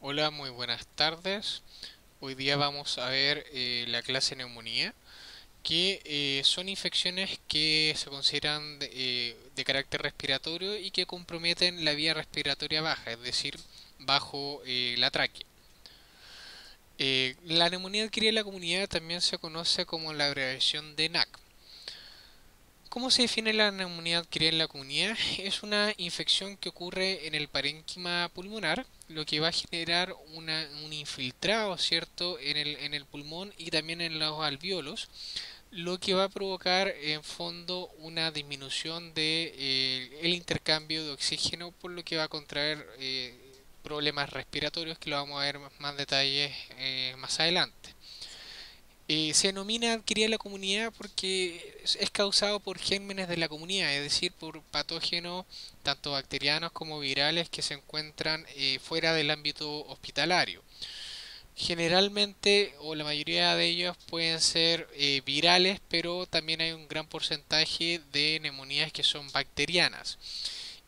Hola, muy buenas tardes. Hoy día vamos a ver la clase neumonía, que son infecciones que se consideran de carácter respiratorio y que comprometen la vía respiratoria baja, es decir, bajo la tráquea. La neumonía adquirida en la comunidad también se conoce como la abreviación de NAC. ¿Cómo se define la neumonía adquirida en la comunidad? Es una infección que ocurre en el parénquima pulmonar, lo que va a generar un infiltrado, ¿cierto?, en el pulmón y también en los alvéolos, lo que va a provocar en fondo una disminución de el intercambio de oxígeno, por lo que va a contraer problemas respiratorios que lo vamos a ver más detalles más adelante. Se denomina adquirida en la comunidad porque es causado por gérmenes de la comunidad, es decir, por patógenos tanto bacterianos como virales que se encuentran fuera del ámbito hospitalario. Generalmente, o la mayoría de ellos pueden ser virales, pero también hay un gran porcentaje de neumonías que son bacterianas.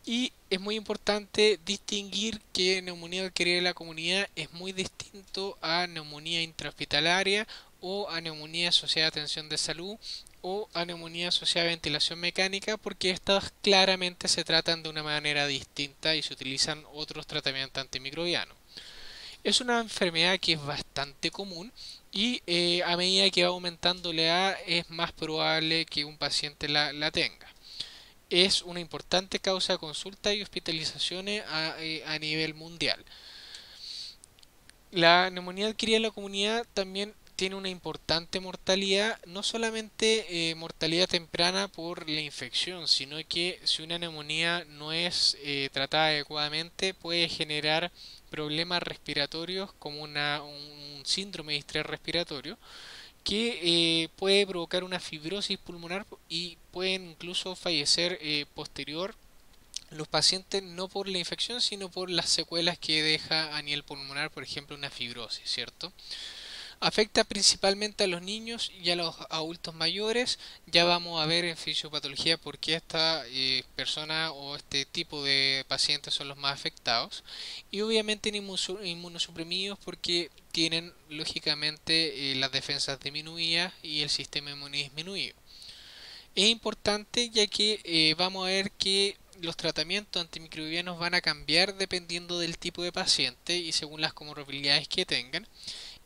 Y es muy importante distinguir que neumonía adquirida en la comunidad es muy distinto a neumonía intrahospitalaria o a neumonía asociada a atención de salud o a neumonía asociada a ventilación mecánica, porque estas claramente se tratan de una manera distinta y se utilizan otros tratamientos antimicrobianos. Es una enfermedad que es bastante común y a medida que va aumentando la edad es más probable que un paciente la tenga. Es una importante causa de consulta y hospitalizaciones a nivel mundial. La neumonía adquirida en la comunidad también tiene una importante mortalidad, no solamente mortalidad temprana por la infección, sino que si una neumonía no es tratada adecuadamente puede generar problemas respiratorios como un síndrome de estrés respiratorio que puede provocar una fibrosis pulmonar y pueden incluso fallecer posterior los pacientes no por la infección, sino por las secuelas que deja a nivel pulmonar, por ejemplo, una fibrosis, ¿cierto? Afecta principalmente a los niños y a los adultos mayores. Ya vamos a ver en fisiopatología por qué esta persona o este tipo de pacientes son los más afectados. Y obviamente en inmunosuprimidos porque tienen lógicamente las defensas disminuidas y el sistema inmune disminuido. Es importante ya que vamos a ver que los tratamientos antimicrobianos van a cambiar dependiendo del tipo de paciente y según las comorbilidades que tengan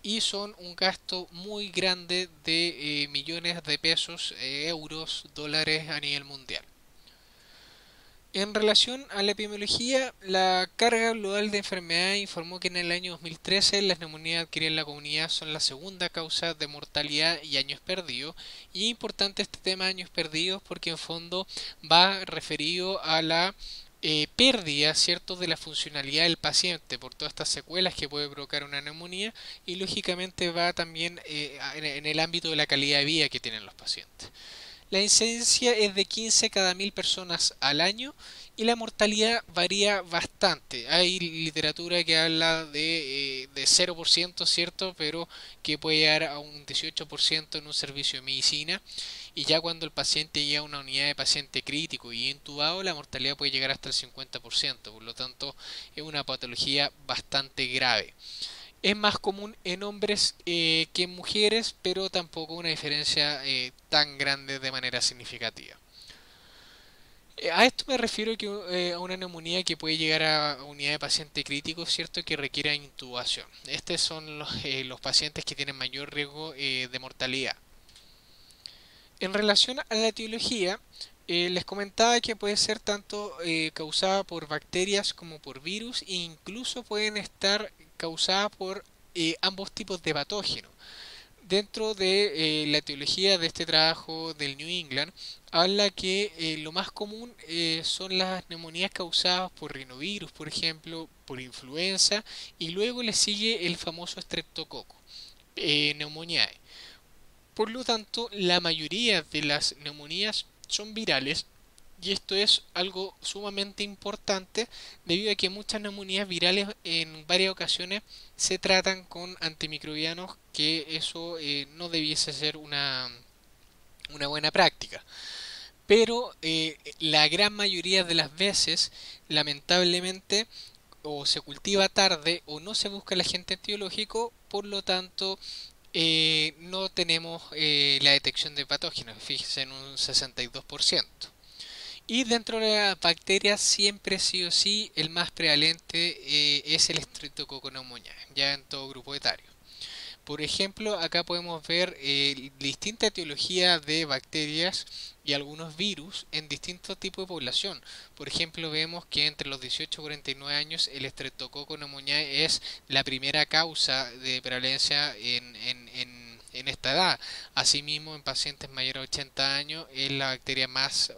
y son un gasto muy grande de millones de pesos, euros, dólares a nivel mundial. En relación a la epidemiología, la carga global de enfermedad informó que en el año 2013 las neumonías adquiridas en la comunidad son la segunda causa de mortalidad y años perdidos. Y es importante este tema de años perdidos porque en fondo va referido a la pérdida, ¿cierto?, de la funcionalidad del paciente por todas estas secuelas que puede provocar una neumonía y lógicamente va también en el ámbito de la calidad de vida que tienen los pacientes. La incidencia es de 15 cada 1000 personas al año y la mortalidad varía bastante. Hay literatura que habla de 0%, ¿cierto? Pero que puede llegar a un 18% en un servicio de medicina. Y ya cuando el paciente llega a una unidad de paciente crítico y intubado, la mortalidad puede llegar hasta el 50%. Por lo tanto, es una patología bastante grave. Es más común en hombres que en mujeres, pero tampoco una diferencia tan grande de manera significativa. A esto me refiero que, a una neumonía que puede llegar a unidad de paciente crítico, ¿cierto? Que requiera intubación. Estos son los pacientes que tienen mayor riesgo de mortalidad. En relación a la etiología, les comentaba que puede ser tanto causada por bacterias como por virus e incluso pueden estar causadas por ambos tipos de patógenos. Dentro de la etiología de este trabajo del New England, habla que lo más común son las neumonías causadas por rinovirus, por ejemplo, por influenza, y luego le sigue el famoso streptococo, neumoniae. Por lo tanto, la mayoría de las neumonías son virales y esto es algo sumamente importante debido a que muchas neumonías virales en varias ocasiones se tratan con antimicrobianos que eso no debiese ser una buena práctica. Pero la gran mayoría de las veces, lamentablemente, o se cultiva tarde o no se busca el agente etiológico, por lo tanto no tenemos la detección de patógenos, fíjense en un 62%. Y dentro de las bacterias siempre sí o sí el más prevalente es el Streptococcus pneumoniae, ya en todo grupo etario. Por ejemplo, acá podemos ver distinta etiología de bacterias y algunos virus en distintos tipos de población. Por ejemplo, vemos que entre los 18 y 49 años el Streptococcus pneumoniae es la primera causa de prevalencia en esta edad. Asimismo, en pacientes mayores de 80 años es la bacteria más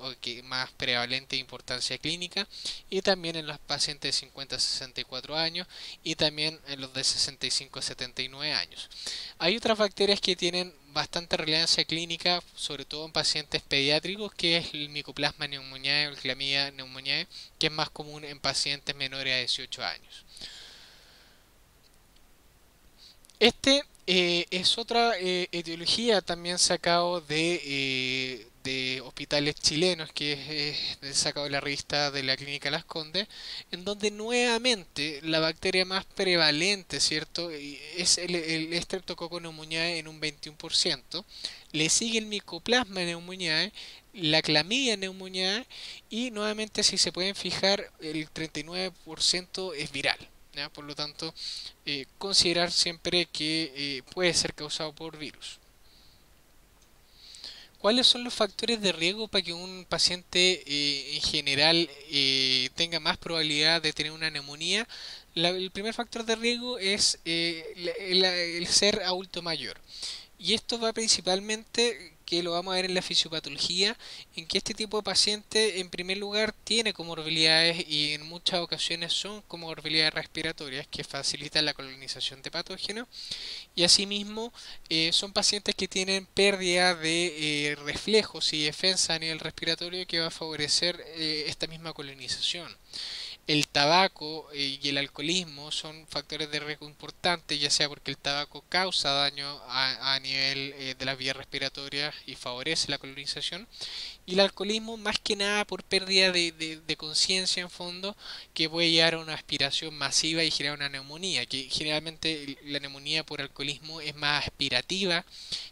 prevalente de importancia clínica, y también en los pacientes de 50 a 64 años y también en los de 65 a 79 años. Hay otras bacterias que tienen bastante relevancia clínica, sobre todo en pacientes pediátricos, que es el Mycoplasma pneumoniae o el Chlamydia pneumoniae, que es más común en pacientes menores a 18 años. Este es otra etiología también sacado de hospitales chilenos, que es sacado de la revista de la Clínica Las Condes, en donde nuevamente la bacteria más prevalente, ¿cierto? Es el Streptococcus pneumoniae en un 21%, le sigue el Mycoplasma pneumoniae, la Chlamydia pneumoniae, y nuevamente, si se pueden fijar, el 39% es viral. ¿Ya? Por lo tanto, considerar siempre que puede ser causado por virus. ¿Cuáles son los factores de riesgo para que un paciente en general tenga más probabilidad de tener una neumonía? El primer factor de riesgo es el ser adulto mayor. Y esto va principalmente, que lo vamos a ver en la fisiopatología, en que este tipo de paciente en primer lugar tiene comorbilidades, y en muchas ocasiones son comorbilidades respiratorias que facilitan la colonización de patógenos, y asimismo son pacientes que tienen pérdida de reflejos y defensa a nivel respiratorio, que va a favorecer esta misma colonización. El tabaco y el alcoholismo son factores de riesgo importantes, ya sea porque el tabaco causa daño a nivel de las vías respiratorias y favorece la colonización, y el alcoholismo más que nada por pérdida de conciencia en fondo, que puede llevar a una aspiración masiva y generar una neumonía, que generalmente la neumonía por alcoholismo es más aspirativa,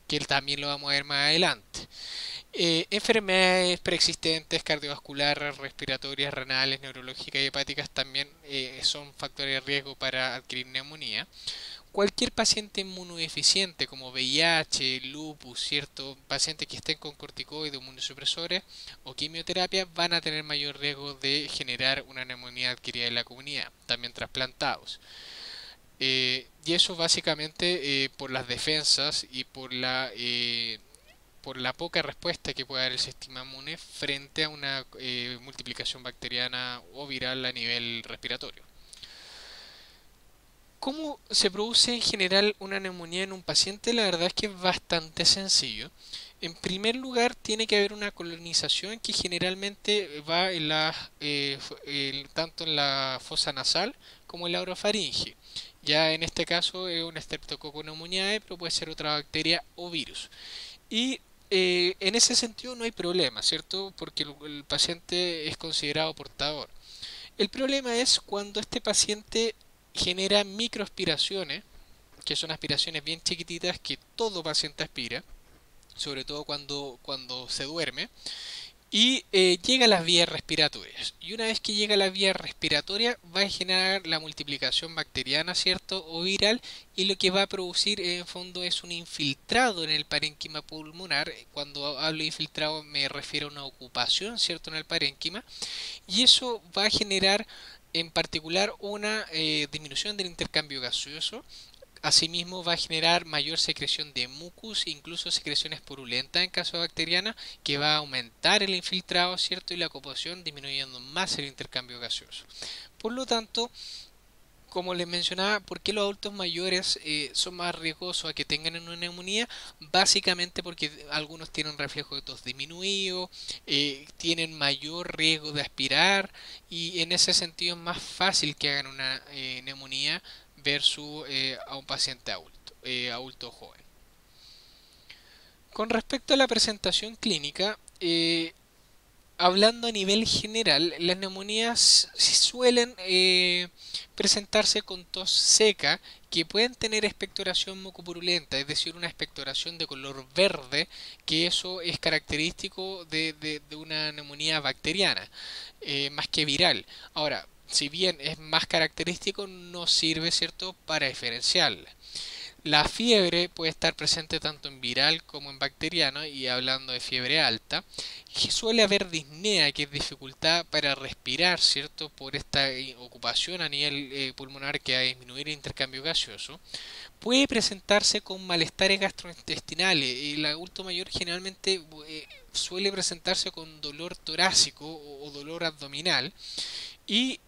que también lo vamos a ver más adelante. Enfermedades preexistentes cardiovasculares, respiratorias, renales, neurológicas y hepáticas también son factores de riesgo para adquirir neumonía. Cualquier paciente inmunodeficiente como VIH, lupus, ¿cierto? Pacientes que estén con corticoides, inmunosupresores o quimioterapia van a tener mayor riesgo de generar una neumonía adquirida en la comunidad, también trasplantados. Y eso básicamente por las defensas y por la poca respuesta que puede dar el sistema inmune frente a una multiplicación bacteriana o viral a nivel respiratorio. ¿Cómo se produce en general una neumonía en un paciente? La verdad es que es bastante sencillo. En primer lugar, tiene que haber una colonización que generalmente va en tanto en la fosa nasal como en la orofaringe. Ya en este caso es un Streptococcus pneumoniae, pero puede ser otra bacteria o virus. Y en ese sentido no hay problema, ¿cierto? Porque el paciente es considerado portador. El problema es cuando este paciente genera microaspiraciones, que son aspiraciones bien chiquititas que todo paciente aspira, sobre todo cuando se duerme, y llega a las vías respiratorias. Y una vez que llega a la vía respiratoria, va a generar la multiplicación bacteriana, ¿cierto? O viral, y lo que va a producir en fondo es un infiltrado en el parénquima pulmonar. Cuando hablo de infiltrado me refiero a una ocupación, ¿cierto? En el parénquima. Y eso va a generar en particular una disminución del intercambio gaseoso. Asimismo va a generar mayor secreción de mucus, incluso secreciones purulentas en caso bacteriana, que va a aumentar el infiltrado, ¿cierto? Y la ocupación, disminuyendo más el intercambio gaseoso. Por lo tanto, como les mencionaba, ¿por qué los adultos mayores son más riesgosos a que tengan una neumonía? Básicamente porque algunos tienen un reflejo de tos disminuido, tienen mayor riesgo de aspirar, y en ese sentido es más fácil que hagan una neumonía versus a un paciente adulto joven. Con respecto a la presentación clínica, hablando a nivel general, las neumonías sí suelen presentarse con tos seca, que pueden tener expectoración mucopurulenta, es decir, una expectoración de color verde, que eso es característico de una neumonía bacteriana, más que viral. Ahora, si bien es más característico, no sirve, ¿cierto?, para diferenciarla. La fiebre puede estar presente tanto en viral como en bacteriano, y hablando de fiebre alta, suele haber disnea, que es dificultad para respirar, ¿cierto? Por esta ocupación a nivel pulmonar que va a disminuir el intercambio gaseoso. Puede presentarse con malestares gastrointestinales, y el adulto mayor generalmente suele presentarse con dolor torácico o dolor abdominal, y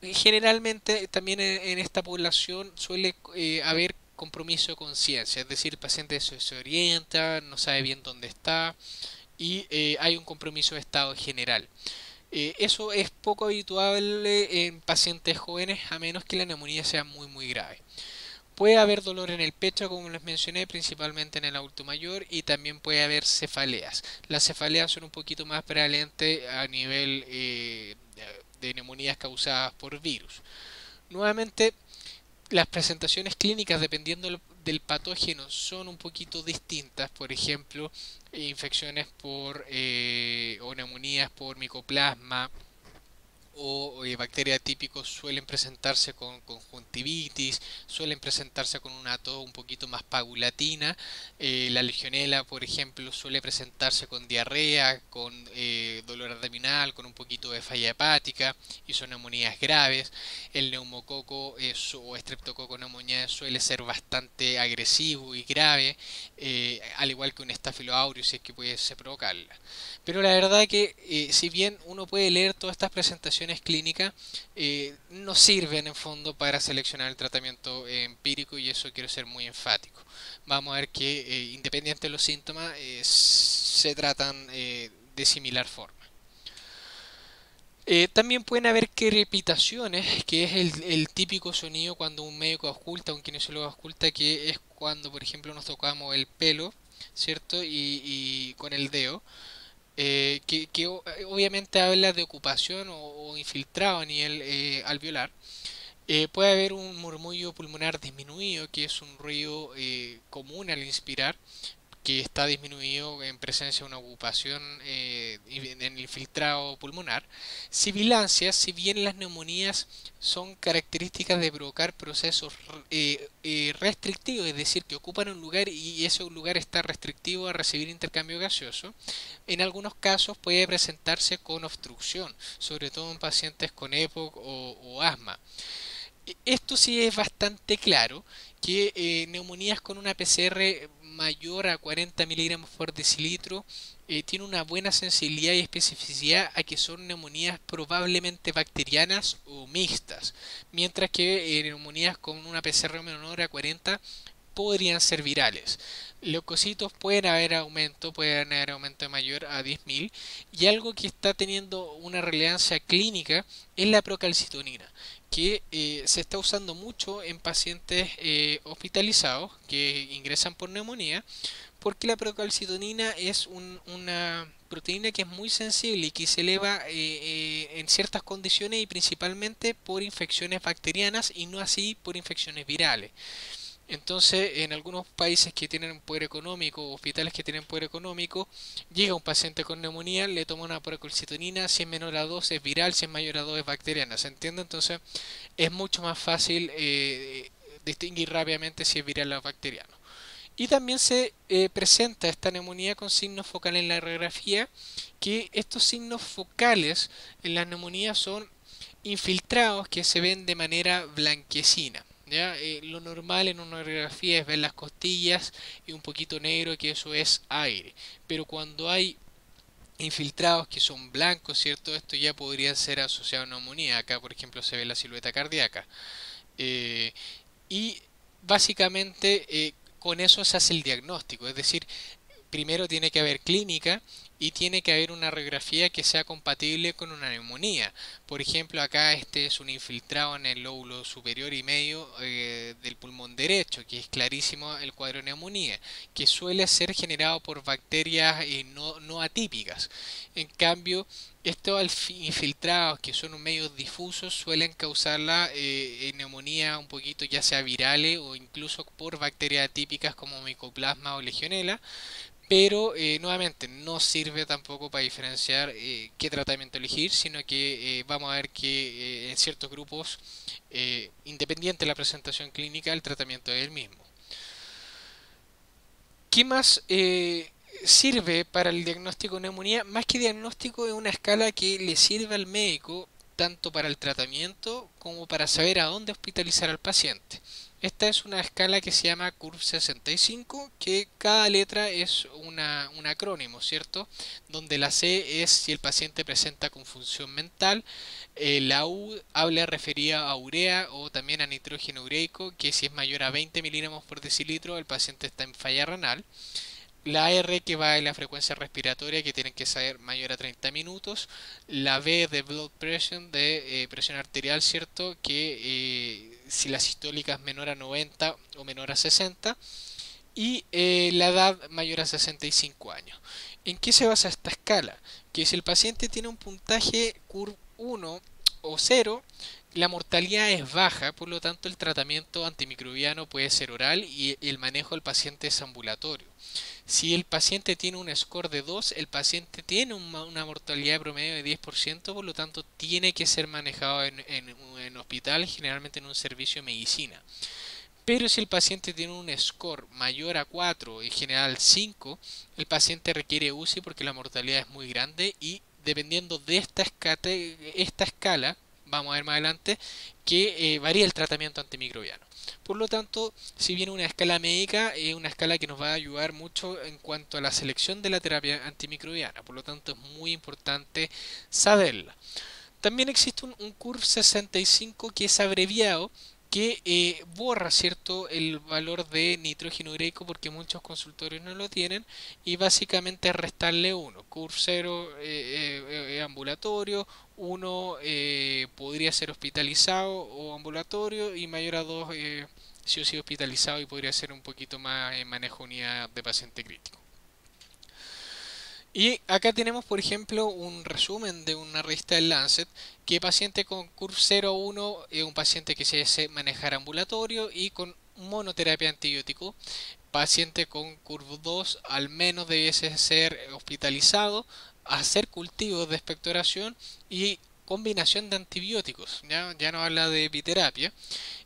generalmente también en esta población suele haber compromiso de conciencia, es decir, el paciente se orienta, no sabe bien dónde está, y hay un compromiso de estado general. Eso es poco habitual en pacientes jóvenes, a menos que la neumonía sea muy grave. Puede haber dolor en el pecho, como les mencioné, principalmente en el adulto mayor, y también puede haber cefaleas. Las cefaleas son un poquito más prevalentes a nivel de neumonías causadas por virus. Nuevamente, las presentaciones clínicas, dependiendo del patógeno, son un poquito distintas. Por ejemplo, infecciones por o neumonías por micoplasma o bacterias típicos suelen presentarse con conjuntivitis, suelen presentarse con una tos un poquito más paulatina. La legionela, por ejemplo, suele presentarse con diarrea, con dolor abdominal, con un poquito de falla hepática, y son neumonías graves. El neumococo o estreptococo neumonía suele ser bastante agresivo y grave, al igual que un Staphylococcus aureus, si es que pudiese provocarla. Pero la verdad que si bien uno puede leer todas estas presentaciones clínicas, no sirven en fondo para seleccionar el tratamiento empírico, y eso quiero ser muy enfático. Vamos a ver que independiente de los síntomas, se tratan de similar forma. También pueden haber crepitaciones, que es el típico sonido cuando un médico ausculta, un kinesiólogo ausculta, que es cuando, por ejemplo, nos tocamos el pelo, ¿cierto? Y con el dedo, que obviamente habla de ocupación o infiltrado a nivel alveolar. Puede haber un murmullo pulmonar disminuido, que es un ruido común al inspirar, que está disminuido en presencia de una ocupación en el infiltrado pulmonar. Sibilancias, si bien las neumonías son características de provocar procesos restrictivos, es decir, que ocupan un lugar y ese lugar está restrictivo a recibir intercambio gaseoso, en algunos casos puede presentarse con obstrucción, sobre todo en pacientes con EPOC o asma. Esto sí es bastante claro, que neumonías con una PCR mayor a 40 miligramos por decilitro tiene una buena sensibilidad y especificidad a que son neumonías probablemente bacterianas o mixtas, mientras que neumonías con una PCR menor a 40 podrían ser virales. Leucocitos pueden haber aumento mayor a 10.000, y algo que está teniendo una relevancia clínica es la procalcitonina, que se está usando mucho en pacientes hospitalizados que ingresan por neumonía, porque la procalcitonina es una proteína que es muy sensible y que se eleva en ciertas condiciones, y principalmente por infecciones bacterianas y no así por infecciones virales. Entonces, en algunos países que tienen poder económico, hospitales que tienen poder económico, llega un paciente con neumonía, le toma una procalcitonina, si es menor a 2 es viral, si es mayor a 2 es bacteriana, ¿se entiende? Entonces, es mucho más fácil distinguir rápidamente si es viral o bacteriano. Y también se presenta esta neumonía con signos focales en la radiografía, que estos signos focales en la neumonía son infiltrados que se ven de manera blanquecina. ¿Ya? Lo normal en una radiografía es ver las costillas y un poquito negro, que eso es aire. Pero cuando hay infiltrados que son blancos, ¿cierto? Esto ya podría ser asociado a neumonía. Acá, por ejemplo, se ve la silueta cardíaca. Eh, y básicamente con eso se hace el diagnóstico. Es decir, primero tiene que haber clínica, y tiene que haber una radiografía que sea compatible con una neumonía. Por ejemplo, acá este es un infiltrado en el lóbulo superior y medio del pulmón derecho, que es clarísimo el cuadro de neumonía, que suele ser generado por bacterias no atípicas. En cambio, estos infiltrados, que son medios difusos, suelen causar la neumonía un poquito ya sea virales o incluso por bacterias atípicas como Mycoplasma o Legionella, pero nuevamente no sirve tampoco para diferenciar qué tratamiento elegir, sino que vamos a ver que en ciertos grupos, independiente de la presentación clínica, el tratamiento es el mismo. ¿Qué más sirve para el diagnóstico de neumonía? Más que diagnóstico, es una escala que le sirve al médico tanto para el tratamiento como para saber a dónde hospitalizar al paciente. Esta es una escala que se llama CURV 65, que cada letra es un acrónimo, ¿cierto? Donde la C es si el paciente presenta confusión mental, la U habla referida a urea o también a nitrógeno ureico, que si es mayor a 20 miligramos por decilitro el paciente está en falla renal. La R que va en la frecuencia respiratoria, que tienen que ser mayor a 30 minutos. La B de blood pressure, de presión arterial, ¿cierto? Que si la sistólica es menor a 90 o menor a 60. Y la edad mayor a 65 años. ¿En qué se basa esta escala? Que si el paciente tiene un puntaje CURV 1 o 0, la mortalidad es baja, por lo tanto el tratamiento antimicrobiano puede ser oral y el manejo del paciente es ambulatorio. Si el paciente tiene un score de 2, el paciente tiene una mortalidad promedio de 10%, por lo tanto tiene que ser manejado en hospital, generalmente en un servicio de medicina. Pero si el paciente tiene un score mayor a 4, en general 5, el paciente requiere UCI porque la mortalidad es muy grande y dependiendo de esta escala, vamos a ver más adelante, que varía el tratamiento antimicrobiano. Por lo tanto, si bien una escala médica, es una escala que nos va a ayudar mucho en cuanto a la selección de la terapia antimicrobiana. Por lo tanto, es muy importante saberla. También existe un CURV 65 que es abreviado, que borra, ¿cierto?, el valor de nitrógeno ureico porque muchos consultorios no lo tienen y básicamente es restarle 1. CURV 0 ambulatorio, 1 podría ser hospitalizado o ambulatorio y mayor a 2 sí o sí hospitalizado y podría ser un poquito más en manejo unidad de paciente crítico. Y acá tenemos, por ejemplo, un resumen de una revista del Lancet, que paciente con CURV 0 a 1 es un paciente que se debe manejar ambulatorio y con monoterapia antibiótico. Paciente con CURV 2 al menos debiese ser hospitalizado, hacer cultivos de expectoración y combinación de antibióticos. Ya no habla de epiterapia.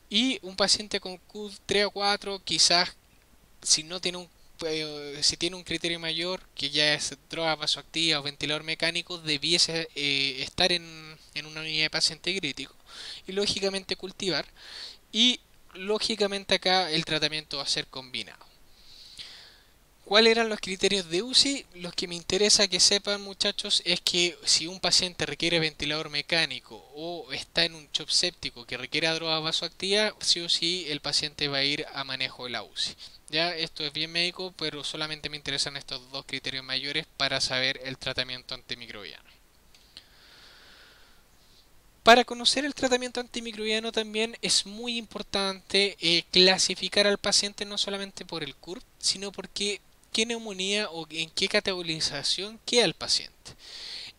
Y un paciente con CURV 3 o 4 quizás si no tiene si tiene un criterio mayor, que ya es droga vasoactiva o ventilador mecánico, debiese estar en una unidad de paciente crítico y lógicamente cultivar. Y lógicamente acá el tratamiento va a ser combinado. ¿Cuáles eran los criterios de UCI? Los que me interesa que sepan, muchachos, es que si un paciente requiere ventilador mecánico o está en un shock séptico que requiere droga vasoactiva, sí o sí el paciente va a ir a manejo de la UCI. Ya esto es bien médico, pero solamente me interesan estos dos criterios mayores para saber el tratamiento antimicrobiano. Para conocer el tratamiento antimicrobiano también es muy importante clasificar al paciente no solamente por el CURP, sino por qué neumonía o en qué categorización queda el paciente.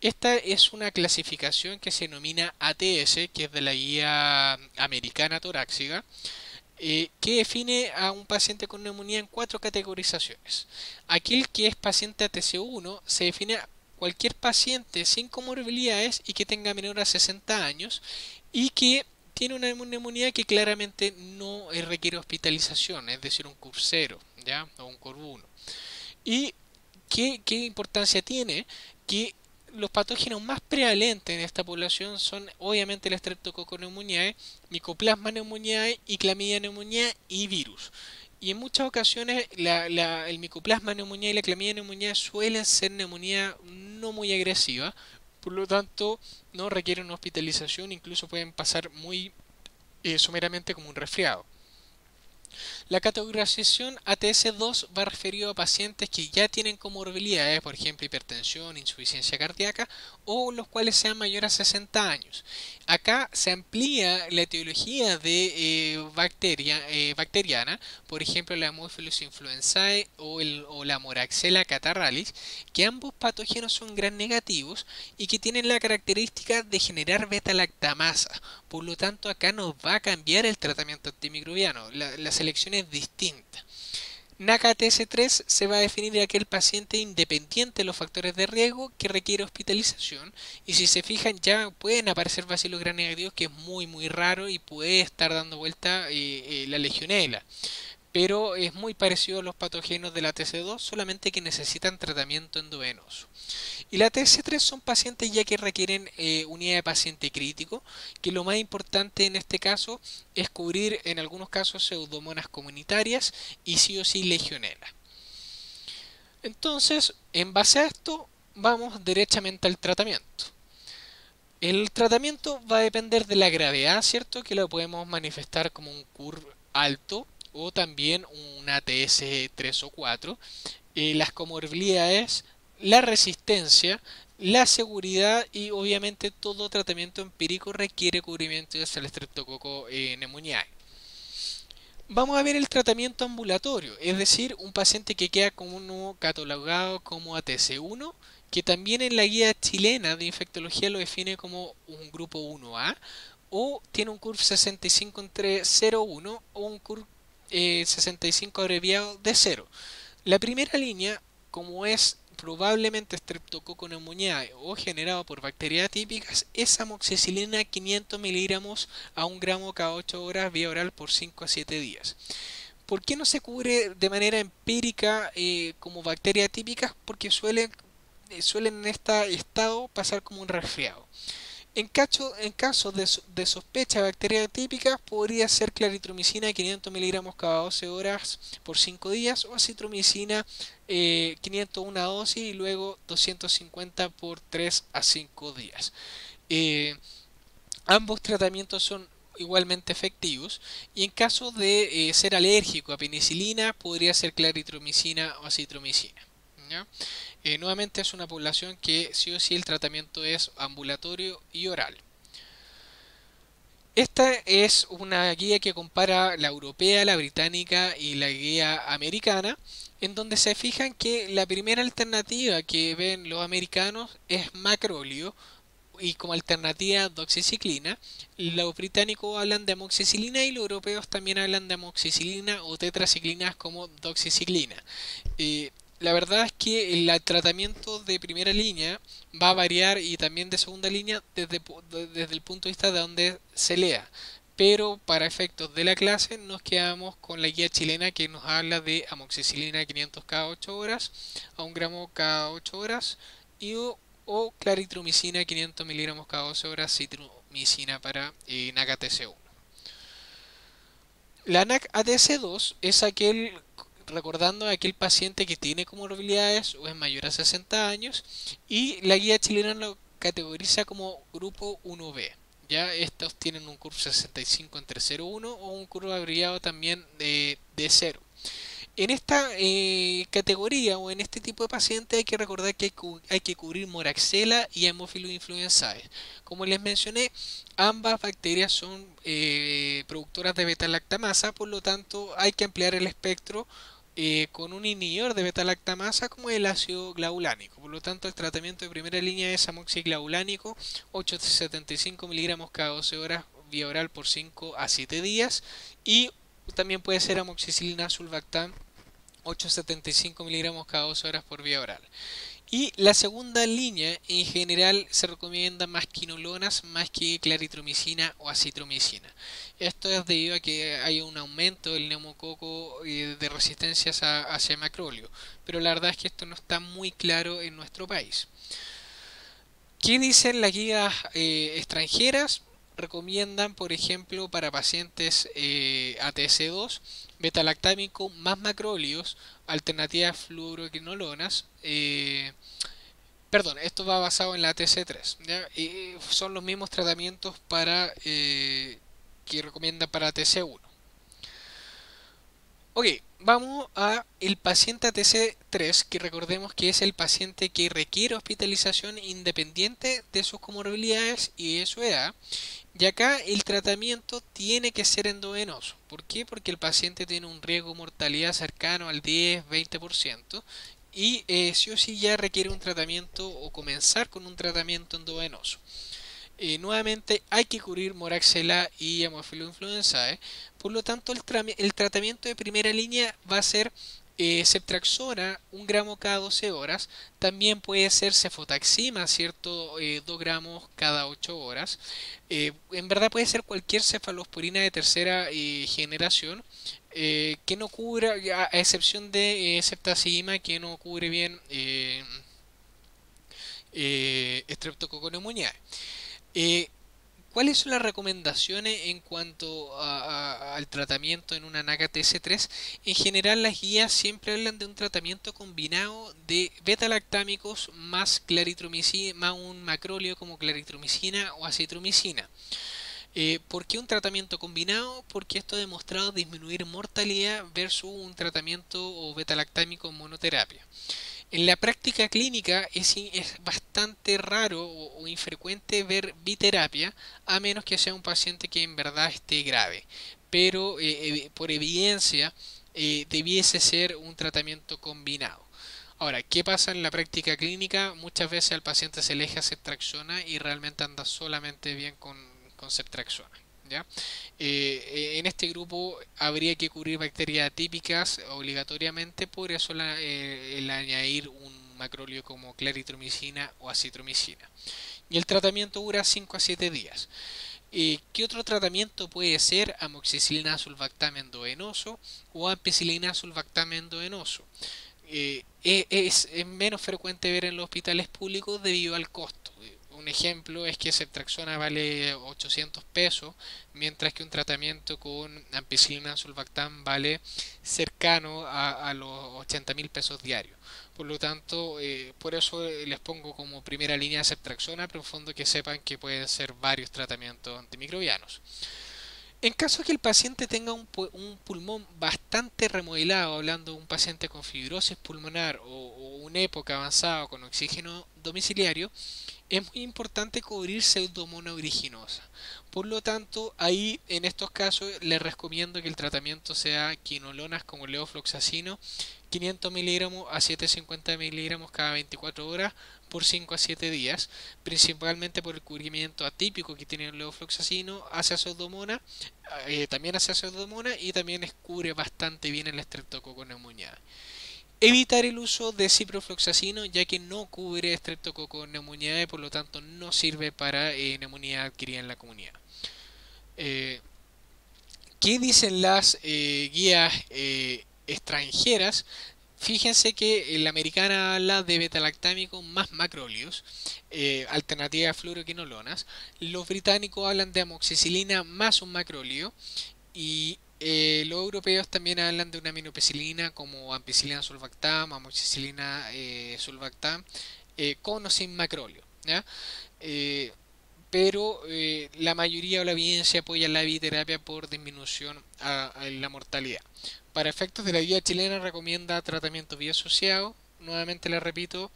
Esta es una clasificación que se denomina ATS, que es de la Guía Americana Torácica, que define a un paciente con neumonía en 4 categorizaciones. Aquel que es paciente ATC1 se define a cualquier paciente sin comorbilidades y que tenga menor a 60 años y que tiene una neumonía que claramente no requiere hospitalización, es decir, un CURV 0, ¿ya? O un CURV 1. ¿Y qué importancia tiene? Que los patógenos más prevalentes en esta población son obviamente el Streptococcus pneumoniae, Mycoplasma pneumoniae y Chlamydia pneumoniae y virus. Y en muchas ocasiones el Mycoplasma pneumoniae y la Chlamydia pneumoniae suelen ser neumonía no muy agresiva, por lo tanto no requieren una hospitalización, incluso pueden pasar muy someramente como un resfriado. La categorización ATS2 va referido a pacientes que ya tienen comorbilidades, por ejemplo, hipertensión, insuficiencia cardíaca, o los cuales sean mayores a 60 años. Acá se amplía la etiología de bacteriana, por ejemplo, la Haemophilus influenzae o la Moraxella catarrhalis, que ambos patógenos son gram negativos y que tienen la característica de generar beta-lactamasa. Por lo tanto, acá nos va a cambiar el tratamiento antimicrobiano. La selección es distinta. NACA-TS3 se va a definir de aquel paciente independiente de los factores de riesgo que requiere hospitalización, y si se fijan ya pueden aparecer bacilos gram negativos, que es muy raro y puede estar dando vuelta la legionela, pero es muy parecido a los patógenos de la TC2, solamente que necesitan tratamiento endovenoso. Y la TS3 son pacientes ya que requieren unidad de paciente crítico, que lo más importante en este caso es cubrir en algunos casos pseudomonas comunitarias y sí o sí legionela. Entonces, en base a esto, vamos derechamente al tratamiento. El tratamiento va a depender de la gravedad, ¿cierto? Que lo podemos manifestar como un CUR alto o también una TS3 o 4. Las comorbilidades, la resistencia, la seguridad y obviamente todo tratamiento empírico requiere cubrimiento de Streptococcus pneumoniae. Vamos a ver el tratamiento ambulatorio, es decir, un paciente que queda como catalogado como ATC1, que también en la guía chilena de infectología lo define como un grupo 1A, o tiene un CURV 65 entre 0,1 o un CURV 65 abreviado de 0. La primera línea, como es probablemente Streptococcus pneumoniae o generado por bacterias atípicas, es amoxicilina 500 miligramos a 1 gramo cada 8 horas vía oral por 5 a 7 días. ¿Por qué no se cubre de manera empírica como bacterias atípicas? Porque suelen en este estado pasar como un resfriado. En caso de sospecha de bacteria típica, podría ser claritromicina 500 miligramos cada 12 horas por 5 días o acitromicina 500 una dosis y luego 250 por 3 a 5 días. Eh, Ambos tratamientos son igualmente efectivos, y en caso de ser alérgico a penicilina podría ser claritromicina o acitromicina. ¿Ya? Nuevamente es una población que sí o sí el tratamiento es ambulatorio y oral. Esta es una guía que compara la europea, la británica y la guía americana, en donde se fijan que la primera alternativa que ven los americanos es macrolio y como alternativa doxiciclina. Los británicos hablan de amoxicilina y los europeos también hablan de amoxicilina o tetraciclinas como doxiciclina. Eh, la verdad es que el tratamiento de primera línea va a variar y también de segunda línea desde el punto de vista de donde se lea. Pero para efectos de la clase nos quedamos con la guía chilena, que nos habla de amoxicilina 500 cada 8 horas a 1 gramo cada 8 horas y o claritromicina 500 miligramos cada 12 horas, citromicina para NAC-ATC1. La NAC-ATC2 es recordando a aquel paciente que tiene comorbilidades o es mayor a 60 años, y la guía chilena lo categoriza como grupo 1B. Ya estos tienen un curvo 65 entre 0,1 o un curvo abreviado también de 0. En esta categoría o en este tipo de paciente hay que recordar que hay que cubrir Moraxella y Haemophilus influenzae. Como les mencioné, ambas bacterias son productoras de beta-lactamasa, por lo tanto hay que ampliar el espectro con un inhibidor de beta-lactamasa como el ácido glaulánico. Por lo tanto, el tratamiento de primera línea es amoxiclaulánico 875 miligramos cada 12 horas vía oral por 5 a 7 días, y también puede ser amoxicilina sulbactam 875 miligramos cada 12 horas por vía oral. Y la segunda línea en general se recomienda más quinolonas más que claritromicina o acitromicina. Esto es debido a que hay un aumento del neumococo de resistencias hacia macrolio, pero la verdad es que esto no está muy claro en nuestro país. ¿Qué dicen las guías extranjeras? Recomiendan, por ejemplo, para pacientes ATS2, betalactámico más macróleos, alternativas fluoroquinolonas. Perdón, esto va basado en la ATC3. ¿Ya? Son los mismos tratamientos que recomiendan para ATC1. Ok, vamos a el paciente ATC3, que recordemos que es el paciente que requiere hospitalización independiente de sus comorbilidades y de su edad. Y acá el tratamiento tiene que ser endovenoso. ¿Por qué? Porque el paciente tiene un riesgo de mortalidad cercano al 10-20% y sí o sí ya requiere un tratamiento o comenzar con un tratamiento endovenoso. Nuevamente hay que cubrir moraxela y Haemophilus influenzae. Por lo tanto, el tratamiento de primera línea va a ser ceftriaxona 1 gramo cada 12 horas. También puede ser cefotaxima, ¿cierto? 2 gramos cada 8 horas. En verdad puede ser cualquier cefalosporina de tercera generación que no cubra, a excepción de ceftazidima, que no cubre bien Streptococcus pneumoniae. Eh, ¿Cuáles son las recomendaciones en cuanto al tratamiento en una NACA TS3? En general, las guías siempre hablan de un tratamiento combinado de beta-lactámicos más claritromicina, más un macróleo como claritromicina o acitromicina. ¿Por qué un tratamiento combinado? Porque esto ha demostrado disminuir mortalidad versus un tratamiento o beta-lactámico en monoterapia. En la práctica clínica es bastante raro o infrecuente ver biterapia, a menos que sea un paciente que en verdad esté grave. Pero por evidencia debiese ser un tratamiento combinado. Ahora, ¿qué pasa en la práctica clínica? Muchas veces al paciente se le deja ceftriaxona y realmente anda solamente bien con ceftriaxona. ¿Ya? En este grupo habría que cubrir bacterias atípicas obligatoriamente, por eso el añadir un macrolio como claritromicina o acitromicina. Y el tratamiento dura 5 a 7 días. ¿Qué otro tratamiento puede ser? Amoxicilina sulfactam endovenoso o ampicilina sulfactam endovenoso. Es menos frecuente ver en los hospitales públicos debido al costo. Un ejemplo es que ceftriaxona vale 800 pesos, mientras que un tratamiento con ampicilina sulfactam vale cercano a los 80.000 pesos diarios. Por lo tanto, por eso les pongo como primera línea ceftriaxona, pero en fondo que sepan que pueden ser varios tratamientos antimicrobianos. En caso de que el paciente tenga un pulmón bastante remodelado, hablando de un paciente con fibrosis pulmonar o una época avanzada con oxígeno domiciliario, es muy importante cubrir pseudomonas aeruginosa. Por lo tanto, ahí en estos casos les recomiendo que el tratamiento sea quinolonas como levofloxacino, 500 miligramos a 750 miligramos cada 24 horas por 5 a 7 días, principalmente por el cubrimiento atípico que tiene el levofloxacino hacia pseudomonas, también hacia pseudomonas y también cubre bastante bien el Streptococcus pneumoniae. Evitar el uso de ciprofloxacino ya que no cubre Streptococcus pneumoniae, por lo tanto no sirve para neumonía adquirida en la comunidad. Eh, ¿Qué dicen las guías extranjeras? Fíjense que la americana habla de betalactámicos más macróleos, alternativa a fluoroquinolonas. Los británicos hablan de amoxicilina más un macróleo y los europeos también hablan de una aminopecilina como ampicilina sulfactam, amoxicilina sulfactam, con o sin macróleo. ¿Ya? Eh, pero la mayoría o la evidencia apoya la biterapia por disminución a la mortalidad. Para efectos de la guía chilena recomienda tratamiento biasociado. Nuevamente le repito,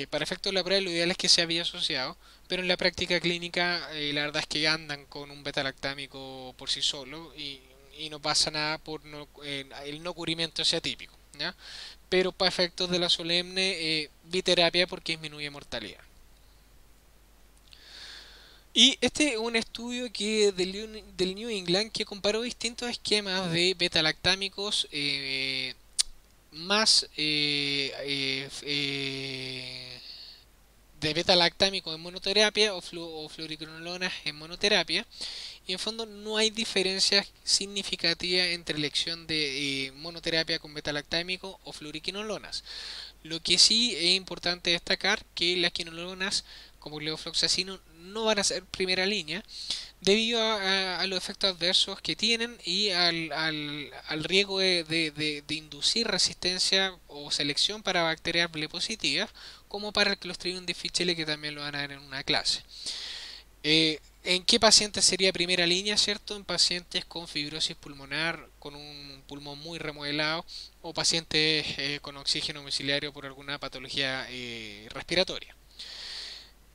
para efectos de la prueba lo ideal es que sea biasociado, pero en la práctica clínica la verdad es que andan con un beta-lactámico por sí solo y no pasa nada por el no cubrimiento sea típico. ¿Ya? Pero para efectos de la solemne, biterapia porque disminuye mortalidad. Y este es un estudio del New England que comparó distintos esquemas de beta-lactámicos más de beta-lactámicos en monoterapia o fluoroquinolonas en monoterapia. Y en fondo no hay diferencias significativas entre elección de monoterapia con beta-lactámico o fluoroquinolonas. Lo que sí es importante destacar que las quinolonas como el levofloxacino no van a ser primera línea debido a los efectos adversos que tienen y al riesgo de inducir resistencia o selección para bacterias B positivas como para el Clostridium difficile que también lo van a ver en una clase. ¿En qué pacientes sería primera línea, cierto? En pacientes con fibrosis pulmonar, con un pulmón muy remodelado, o pacientes con oxígeno domiciliario por alguna patología respiratoria.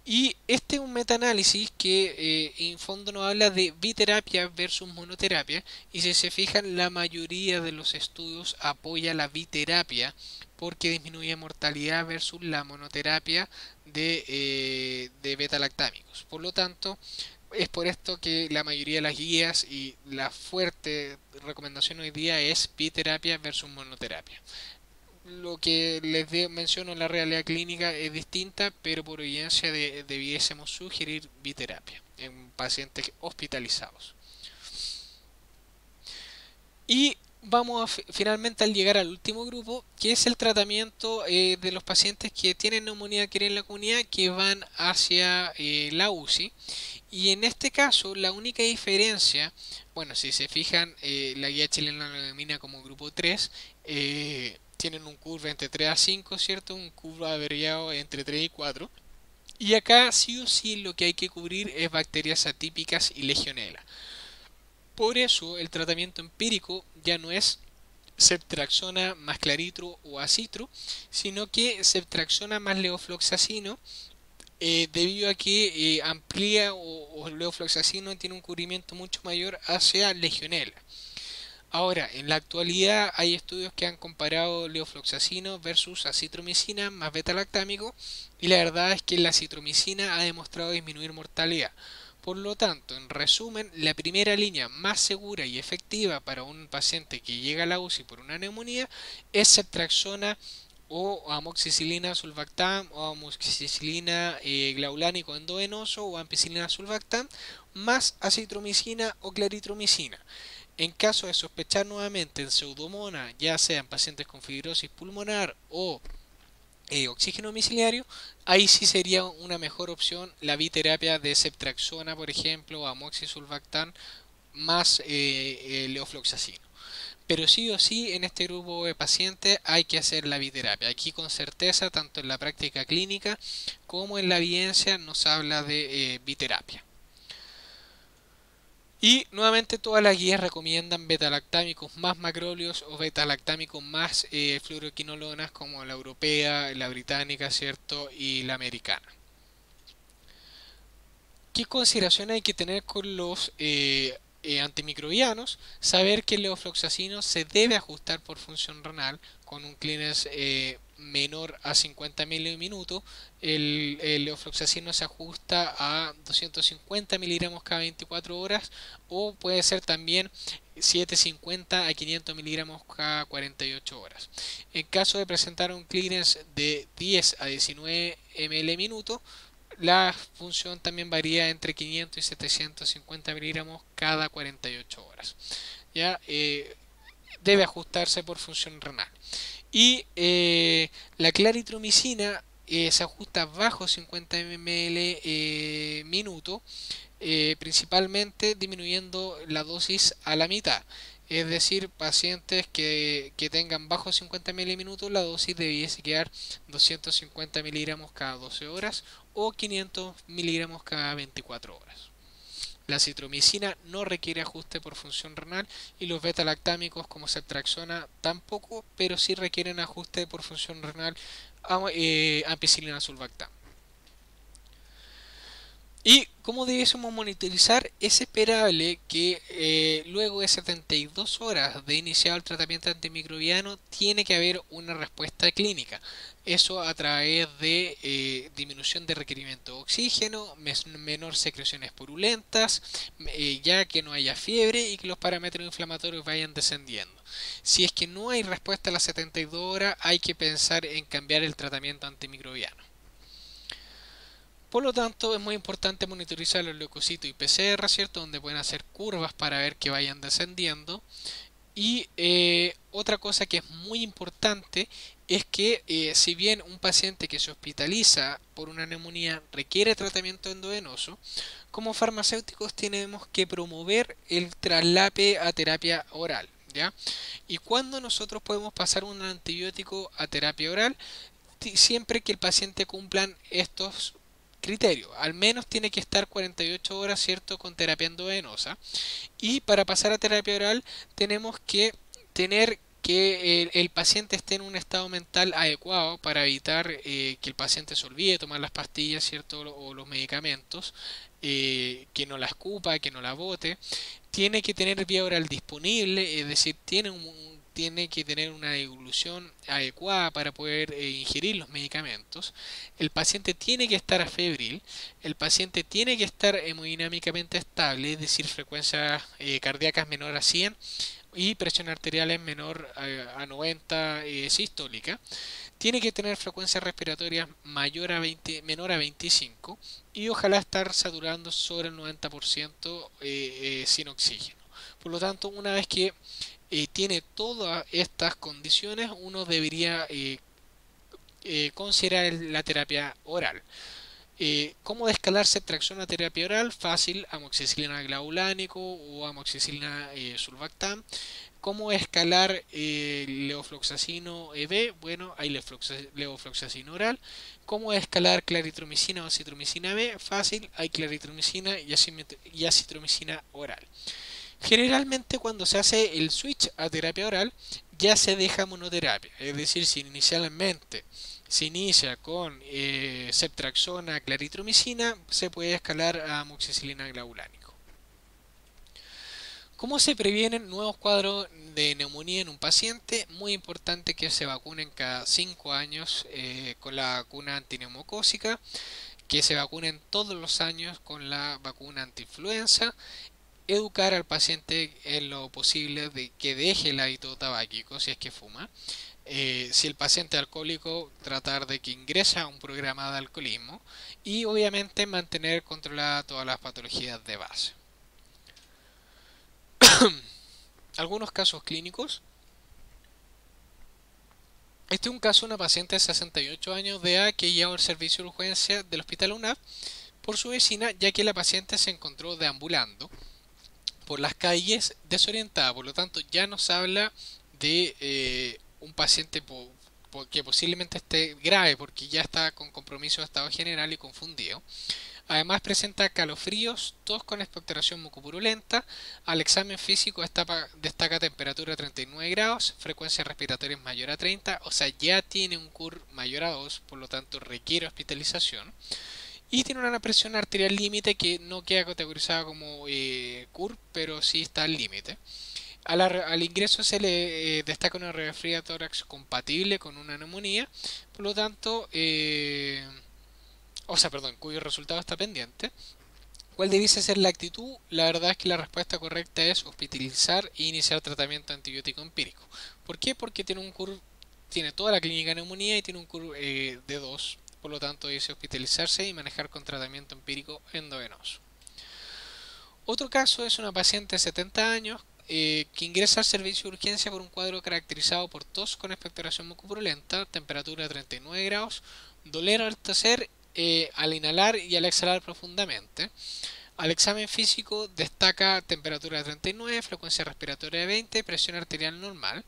Y este es un metaanálisis que en fondo nos habla de biterapia versus monoterapia, y si se fijan la mayoría de los estudios apoya la biterapia porque disminuye mortalidad versus la monoterapia de beta-lactámicos. Por lo tanto, es por esto que la mayoría de las guías y la fuerte recomendación hoy día es biterapia versus monoterapia. Lo que menciono en la realidad clínica es distinta, pero por evidencia debiésemos sugerir biterapia en pacientes hospitalizados. Y vamos finalmente al llegar al último grupo, que es el tratamiento de los pacientes que tienen neumonía adquirida en la comunidad que van hacia la UCI. Y en este caso, la única diferencia, bueno, si se fijan, la guía chilena lo denomina como grupo 3, tienen un curva entre 3 a 5, ¿cierto? Un curva averiado entre 3 y 4. Y acá sí o sí lo que hay que cubrir es bacterias atípicas y legionela. Por eso el tratamiento empírico ya no es ceftriaxona más claritro o acitro, sino que ceftriaxona más levofloxacino, debido a que amplía o levofloxacino tiene un cubrimiento mucho mayor hacia legionela. Ahora, en la actualidad hay estudios que han comparado levofloxacino versus acitromicina más beta-lactámico, y la verdad es que la acitromicina ha demostrado disminuir mortalidad. Por lo tanto, en resumen, la primera línea más segura y efectiva para un paciente que llega a la UCI por una neumonía es ceftriaxona o amoxicilina sulbactam o amoxicilina glaulánico endovenoso o ampicilina sulbactam más acitromicina o claritromicina. En caso de sospechar nuevamente en pseudomonas, ya sea en pacientes con fibrosis pulmonar o oxígeno domiciliario, ahí sí sería una mejor opción la biterapia de ceftriaxona, por ejemplo, o amoxisulbactam más levofloxacino. Pero sí o sí en este grupo de pacientes hay que hacer la biterapia. Aquí con certeza, tanto en la práctica clínica como en la evidencia, nos habla de biterapia. Y nuevamente todas las guías recomiendan beta-lactámicos más macróleos o beta-lactámicos más fluoroquinolonas, como la europea, la británica, ¿cierto? Y la americana. ¿Qué consideración hay que tener con los antimicrobianos? Saber que el levofloxacino se debe ajustar por función renal con un clearance menor a 50 miliminutos. El levofloxacino se ajusta a 250 miligramos cada 24 horas, o puede ser también 750 a 500 miligramos cada 48 horas. En caso de presentar un clearance de 10 a 19 ml minuto, la función también varía entre 500 y 750 miligramos cada 48 horas. ¿Ya? Debe ajustarse por función renal. Y la claritromicina se ajusta bajo 50 ml minuto, principalmente disminuyendo la dosis a la mitad. Es decir, pacientes que tengan bajo 50 ml minutos, la dosis debiese quedar 250 miligramos cada 12 horas o 500 miligramos cada 24 horas. La citromicina no requiere ajuste por función renal, y los beta-lactámicos como ceftriaxona tampoco, pero sí requieren ajuste por función renal a ampicilina sulbactam. Y como debiésemos monitorizar, es esperable que luego de 72 horas de iniciado el tratamiento antimicrobiano tiene que haber una respuesta clínica. Eso a través de disminución de requerimiento de oxígeno, menor secreciones purulentas, ya que no haya fiebre y que los parámetros inflamatorios vayan descendiendo. Si es que no hay respuesta a las 72 horas, hay que pensar en cambiar el tratamiento antimicrobiano. Por lo tanto, es muy importante monitorizar los leucocitos y PCR, ¿cierto? Donde pueden hacer curvas para ver que vayan descendiendo. Y otra cosa que es muy importante es que si bien un paciente que se hospitaliza por una neumonía requiere tratamiento endovenoso, como farmacéuticos tenemos que promover el traslape a terapia oral, ¿ya? Y cuando nosotros podemos pasar un antibiótico a terapia oral, siempre que el paciente cumplan estos criterio. Al menos tiene que estar 48 horas, ¿cierto?, con terapia endovenosa. Y para pasar a terapia oral tenemos que tener que el paciente esté en un estado mental adecuado para evitar que el paciente se olvide de tomar las pastillas, ¿cierto? O los medicamentos, que no la escupa, que no la bote. Tiene que tener vía oral disponible, es decir, tiene que tener una dilución adecuada para poder ingerir los medicamentos. El paciente tiene que estar afebril. El paciente tiene que estar hemodinámicamente estable, es decir, frecuencias cardíacas menor a 100 y presión arterial es menor a 90 sistólica. Tiene que tener frecuencias respiratorias menor a 25 y ojalá estar saturando sobre el 90% sin oxígeno. Por lo tanto, una vez que tiene todas estas condiciones, uno debería considerar la terapia oral. ¿Cómo escalar ceftriaxona a terapia oral? Fácil, amoxicilina clavulánico o amoxicilina sulbactam. ¿Cómo escalar levofloxacino EB? Bueno, hay levofloxacino oral. ¿Cómo escalar claritromicina o acitromicina B? Fácil, hay claritromicina y acitromicina oral. Generalmente cuando se hace el switch a terapia oral ya se deja monoterapia, es decir, si inicialmente se inicia con ceftriaxona, claritromicina, se puede escalar a amoxicilina clavulánico. ¿Cómo se previenen nuevos cuadros de neumonía en un paciente? Muy importante que se vacunen cada 5 años con la vacuna antineumocócica, que se vacunen todos los años con la vacuna antiinfluenza. Educar al paciente en lo posible de que deje el hábito tabáquico si es que fuma. Si el paciente es alcohólico, tratar de que ingrese a un programa de alcoholismo y obviamente mantener controladas todas las patologías de base. Algunos casos clínicos. Este es un caso de una paciente de 68 años de edad que lleva al servicio de urgencia del hospital UNAV por su vecina, ya que la paciente se encontró deambulando por las calles desorientada. Por lo tanto, ya nos habla de un paciente que posiblemente esté grave porque ya está con compromiso de estado general y confundido. Además presenta calofríos, tos con expectoración mucopurulenta. Al examen físico destaca temperatura 39 grados, frecuencia respiratoria mayor a 30, o sea, ya tiene un CUR mayor a 2, por lo tanto requiere hospitalización. Y tiene una presión arterial límite que no queda categorizada como CUR, pero sí está al límite. Al ingreso se le destaca una resfría tórax compatible con una neumonía, por lo tanto, cuyo resultado está pendiente. ¿Cuál debiese ser la actitud? La verdad es que la respuesta correcta es hospitalizar e iniciar tratamiento antibiótico empírico. ¿Por qué? Porque tiene toda la clínica de neumonía y tiene un CUR de 2. Por lo tanto, debe hospitalizarse y manejar con tratamiento empírico endovenoso. Otro caso es una paciente de 70 años que ingresa al servicio de urgencia por un cuadro caracterizado por tos con expectoración mucopurulenta, temperatura de 39 grados, dolor al toser al inhalar y al exhalar profundamente. Al examen físico destaca temperatura de 39, frecuencia respiratoria de 20, presión arterial normal,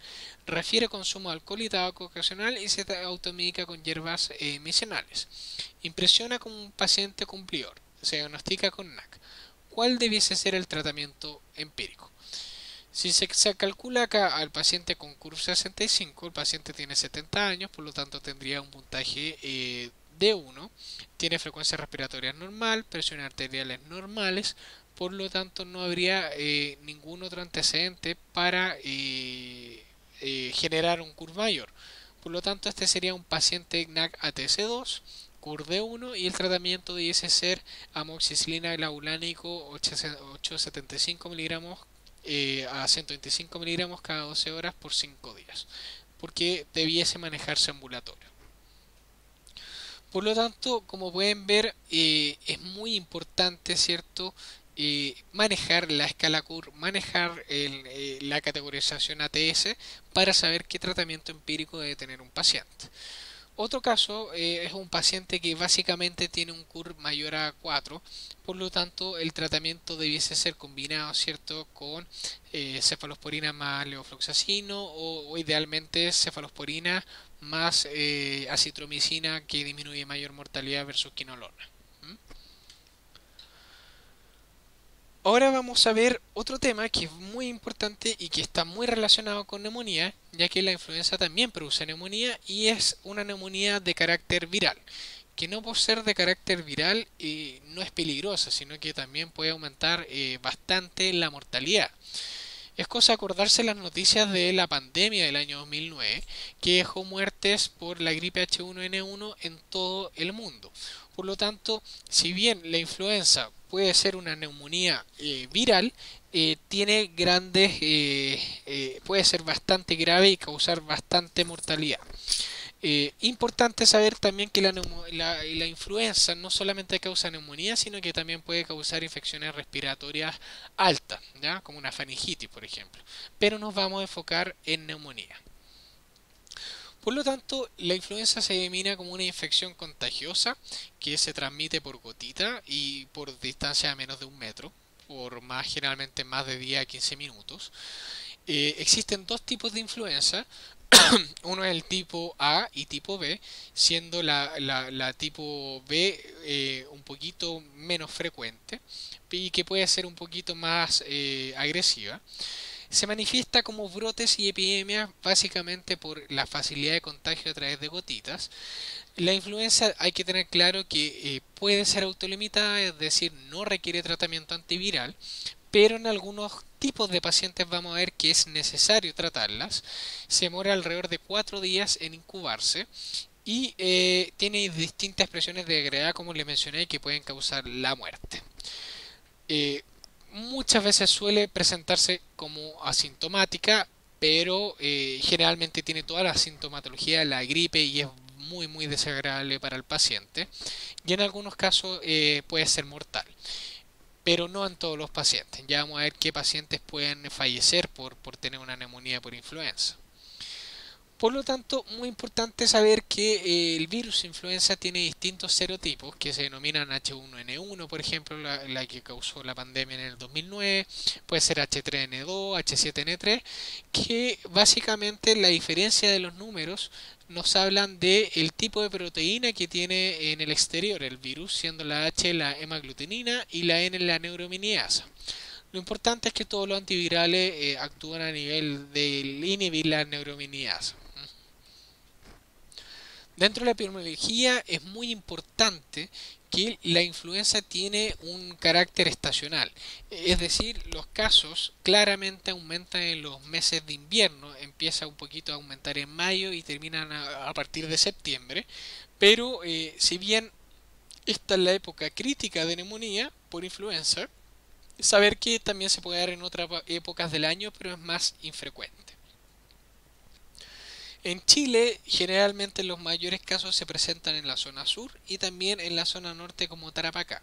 refiere consumo de alcohol y tabaco ocasional y se automedica con hierbas medicinales. Impresiona como un paciente cumplidor, se diagnostica con NAC. ¿Cuál debiese ser el tratamiento empírico? Si se calcula acá al paciente con CURV 65, el paciente tiene 70 años, por lo tanto tendría un puntaje D1, tiene frecuencia respiratoria normal, presión arteriales normales, por lo tanto no habría ningún otro antecedente para generar un CURV mayor. Por lo tanto, este sería un paciente NAC ATC2, CURV D1 y el tratamiento debiese ser amoxicilina clavulánico 875 miligramos a 125 miligramos cada 12 horas por 5 días, porque debiese manejarse ambulatorio. Por lo tanto, como pueden ver, es muy importante, ¿cierto? Manejar la escala CUR, manejar la categorización ATS para saber qué tratamiento empírico debe tener un paciente. Otro caso es un paciente que básicamente tiene un CUR mayor a 4, por lo tanto el tratamiento debiese ser combinado, ¿cierto?, con cefalosporina más levofloxacino o idealmente cefalosporina más acitromicina que disminuye mayor mortalidad versus quinolona. ¿Mm? Ahora vamos a ver otro tema que es muy importante y que está muy relacionado con neumonía, ya que la influenza también produce neumonía y es una neumonía de carácter viral, que no por ser de carácter viral no es peligrosa, sino que también puede aumentar bastante la mortalidad. Es cosa acordarse las noticias de la pandemia del año 2009, que dejó muertes por la gripe H1N1 en todo el mundo. Por lo tanto, si bien la influenza puede ser una neumonía viral, tiene puede ser bastante grave y causar bastante mortalidad. Importante saber también que la influenza no solamente causa neumonía, sino que también puede causar infecciones respiratorias altas, ¿ya? Como una faringitis, por ejemplo. Pero nos vamos a enfocar en neumonía. Por lo tanto, la influenza se denomina como una infección contagiosa que se transmite por gotita y por distancia de menos de 1 metro, por más generalmente más de 10 a 15 minutos. Existen dos tipos de influenza. Uno es el tipo A y tipo B, siendo la tipo B un poquito menos frecuente y que puede ser un poquito más agresiva. Se manifiesta como brotes y epidemias básicamente por la facilidad de contagio a través de gotitas. La influenza hay que tener claro que puede ser autolimitada, es decir, no requiere tratamiento antiviral, pero en algunos tipos de pacientes vamos a ver que es necesario tratarlas. Se demora alrededor de 4 días en incubarse y tiene distintas expresiones de gravedad, como les mencioné, que pueden causar la muerte. Eh, Muchas veces suele presentarse como asintomática, pero generalmente tiene toda la sintomatología de la gripe y es muy desagradable para el paciente. Y en algunos casos puede ser mortal, pero no en todos los pacientes. Ya vamos a ver qué pacientes pueden fallecer por tener una neumonía por influenza. Por lo tanto, muy importante saber que el virus influenza tiene distintos serotipos que se denominan H1N1, por ejemplo, la que causó la pandemia en el 2009, puede ser H3N2, H7N3, que básicamente la diferencia de los números nos hablan del tipo de proteína que tiene en el exterior el virus, siendo la H la hemaglutinina y la N la neuraminidasa. Lo importante es que todos los antivirales actúan a nivel de inhibir la neuraminidasa. Dentro de la epidemiología es muy importante que la influenza tiene un carácter estacional, es decir, los casos claramente aumentan en los meses de invierno, empieza un poquito a aumentar en mayo y terminan a partir de septiembre, pero si bien esta es la época crítica de neumonía por influenza, saber que también se puede dar en otras épocas del año, pero es más infrecuente. En Chile, generalmente los mayores casos se presentan en la zona sur y también en la zona norte como Tarapacá.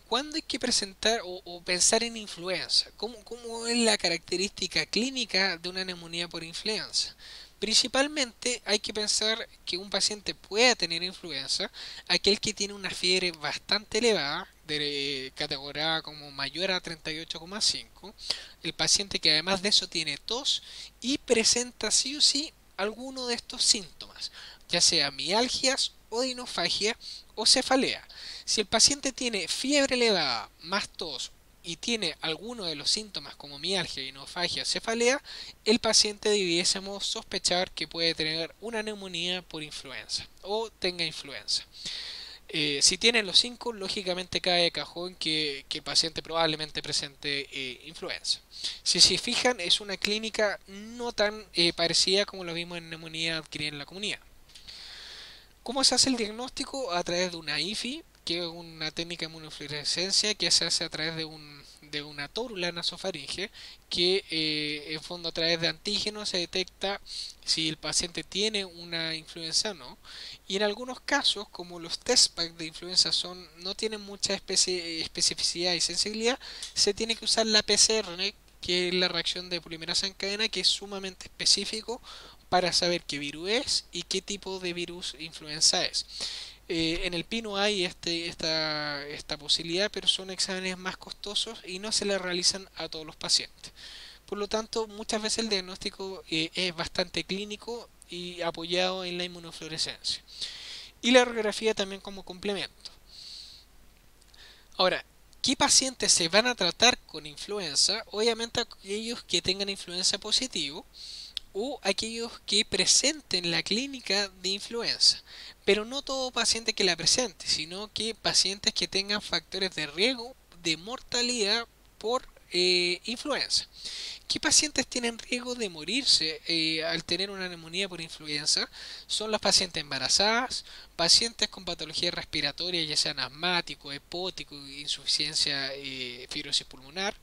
¿Cuándo hay que presentar o pensar en influenza? ¿Cómo es la característica clínica de una neumonía por influenza? Principalmente hay que pensar que un paciente pueda tener influenza, aquel que tiene una fiebre bastante elevada, de categoría como mayor a 38,5, el paciente que además de eso tiene tos y presenta sí o sí alguno de estos síntomas, ya sea mialgias o dinofagia o cefalea. Si el paciente tiene fiebre elevada más tos y tiene alguno de los síntomas como mialgia, hinofagia, cefalea, el paciente debiésemos sospechar que puede tener una neumonía por influenza o tenga influenza. Si tienen los 5, lógicamente cae de cajón que el paciente probablemente presente influenza. Si se fijan, es una clínica no tan parecida como lo vimos en neumonía adquirida en la comunidad. ¿Cómo se hace el diagnóstico? A través de una IFI, que es una técnica de inmunofluorescencia que se hace a través de una tórula nasofaringe, que en fondo a través de antígenos se detecta si el paciente tiene una influenza o no. Y en algunos casos, como los test pack de influenza no tienen mucha especificidad y sensibilidad, se tiene que usar la PCR, que es la reacción de polimerasa en cadena, que es sumamente específico para saber qué virus es y qué tipo de virus influenza es. En el PINO hay esta posibilidad, pero son exámenes más costosos y no se le realizan a todos los pacientes. Por lo tanto, muchas veces el diagnóstico es bastante clínico y apoyado en la inmunofluorescencia. Y la radiografía también como complemento. Ahora, ¿Qué pacientes se van a tratar con influenza? Obviamente aquellos que tengan influenza positivo o aquellos que presenten la clínica de influenza. Pero no todo paciente que la presente, sino que pacientes que tengan factores de riesgo de mortalidad por influenza. ¿Qué pacientes tienen riesgo de morirse al tener una neumonía por influenza? Son las pacientes embarazadas, pacientes con patología respiratoria, ya sean asmáticos, hepáticos, insuficiencia fibrosis pulmonar,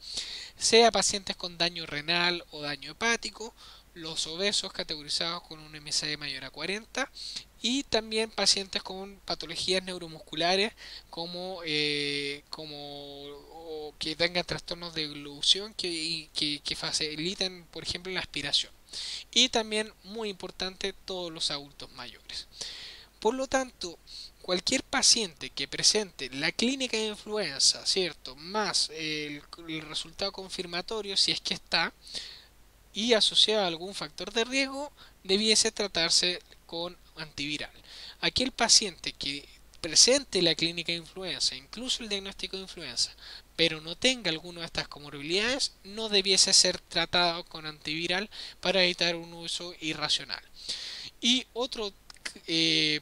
sea pacientes con daño renal o daño hepático, los obesos categorizados con un MSA mayor a 40 y también pacientes con patologías neuromusculares como que tengan trastornos de glución que faciliten, por ejemplo, la aspiración. Y también, muy importante, todos los adultos mayores. Por lo tanto, cualquier paciente que presente la clínica de influenza, ¿cierto? Más el resultado confirmatorio, si es que está, y asociado a algún factor de riesgo, debiese tratarse con antiviral. Aquel paciente que presente la clínica de influenza, incluso el diagnóstico de influenza, pero no tenga alguna de estas comorbilidades, no debiese ser tratado con antiviral para evitar un uso irracional. Y otro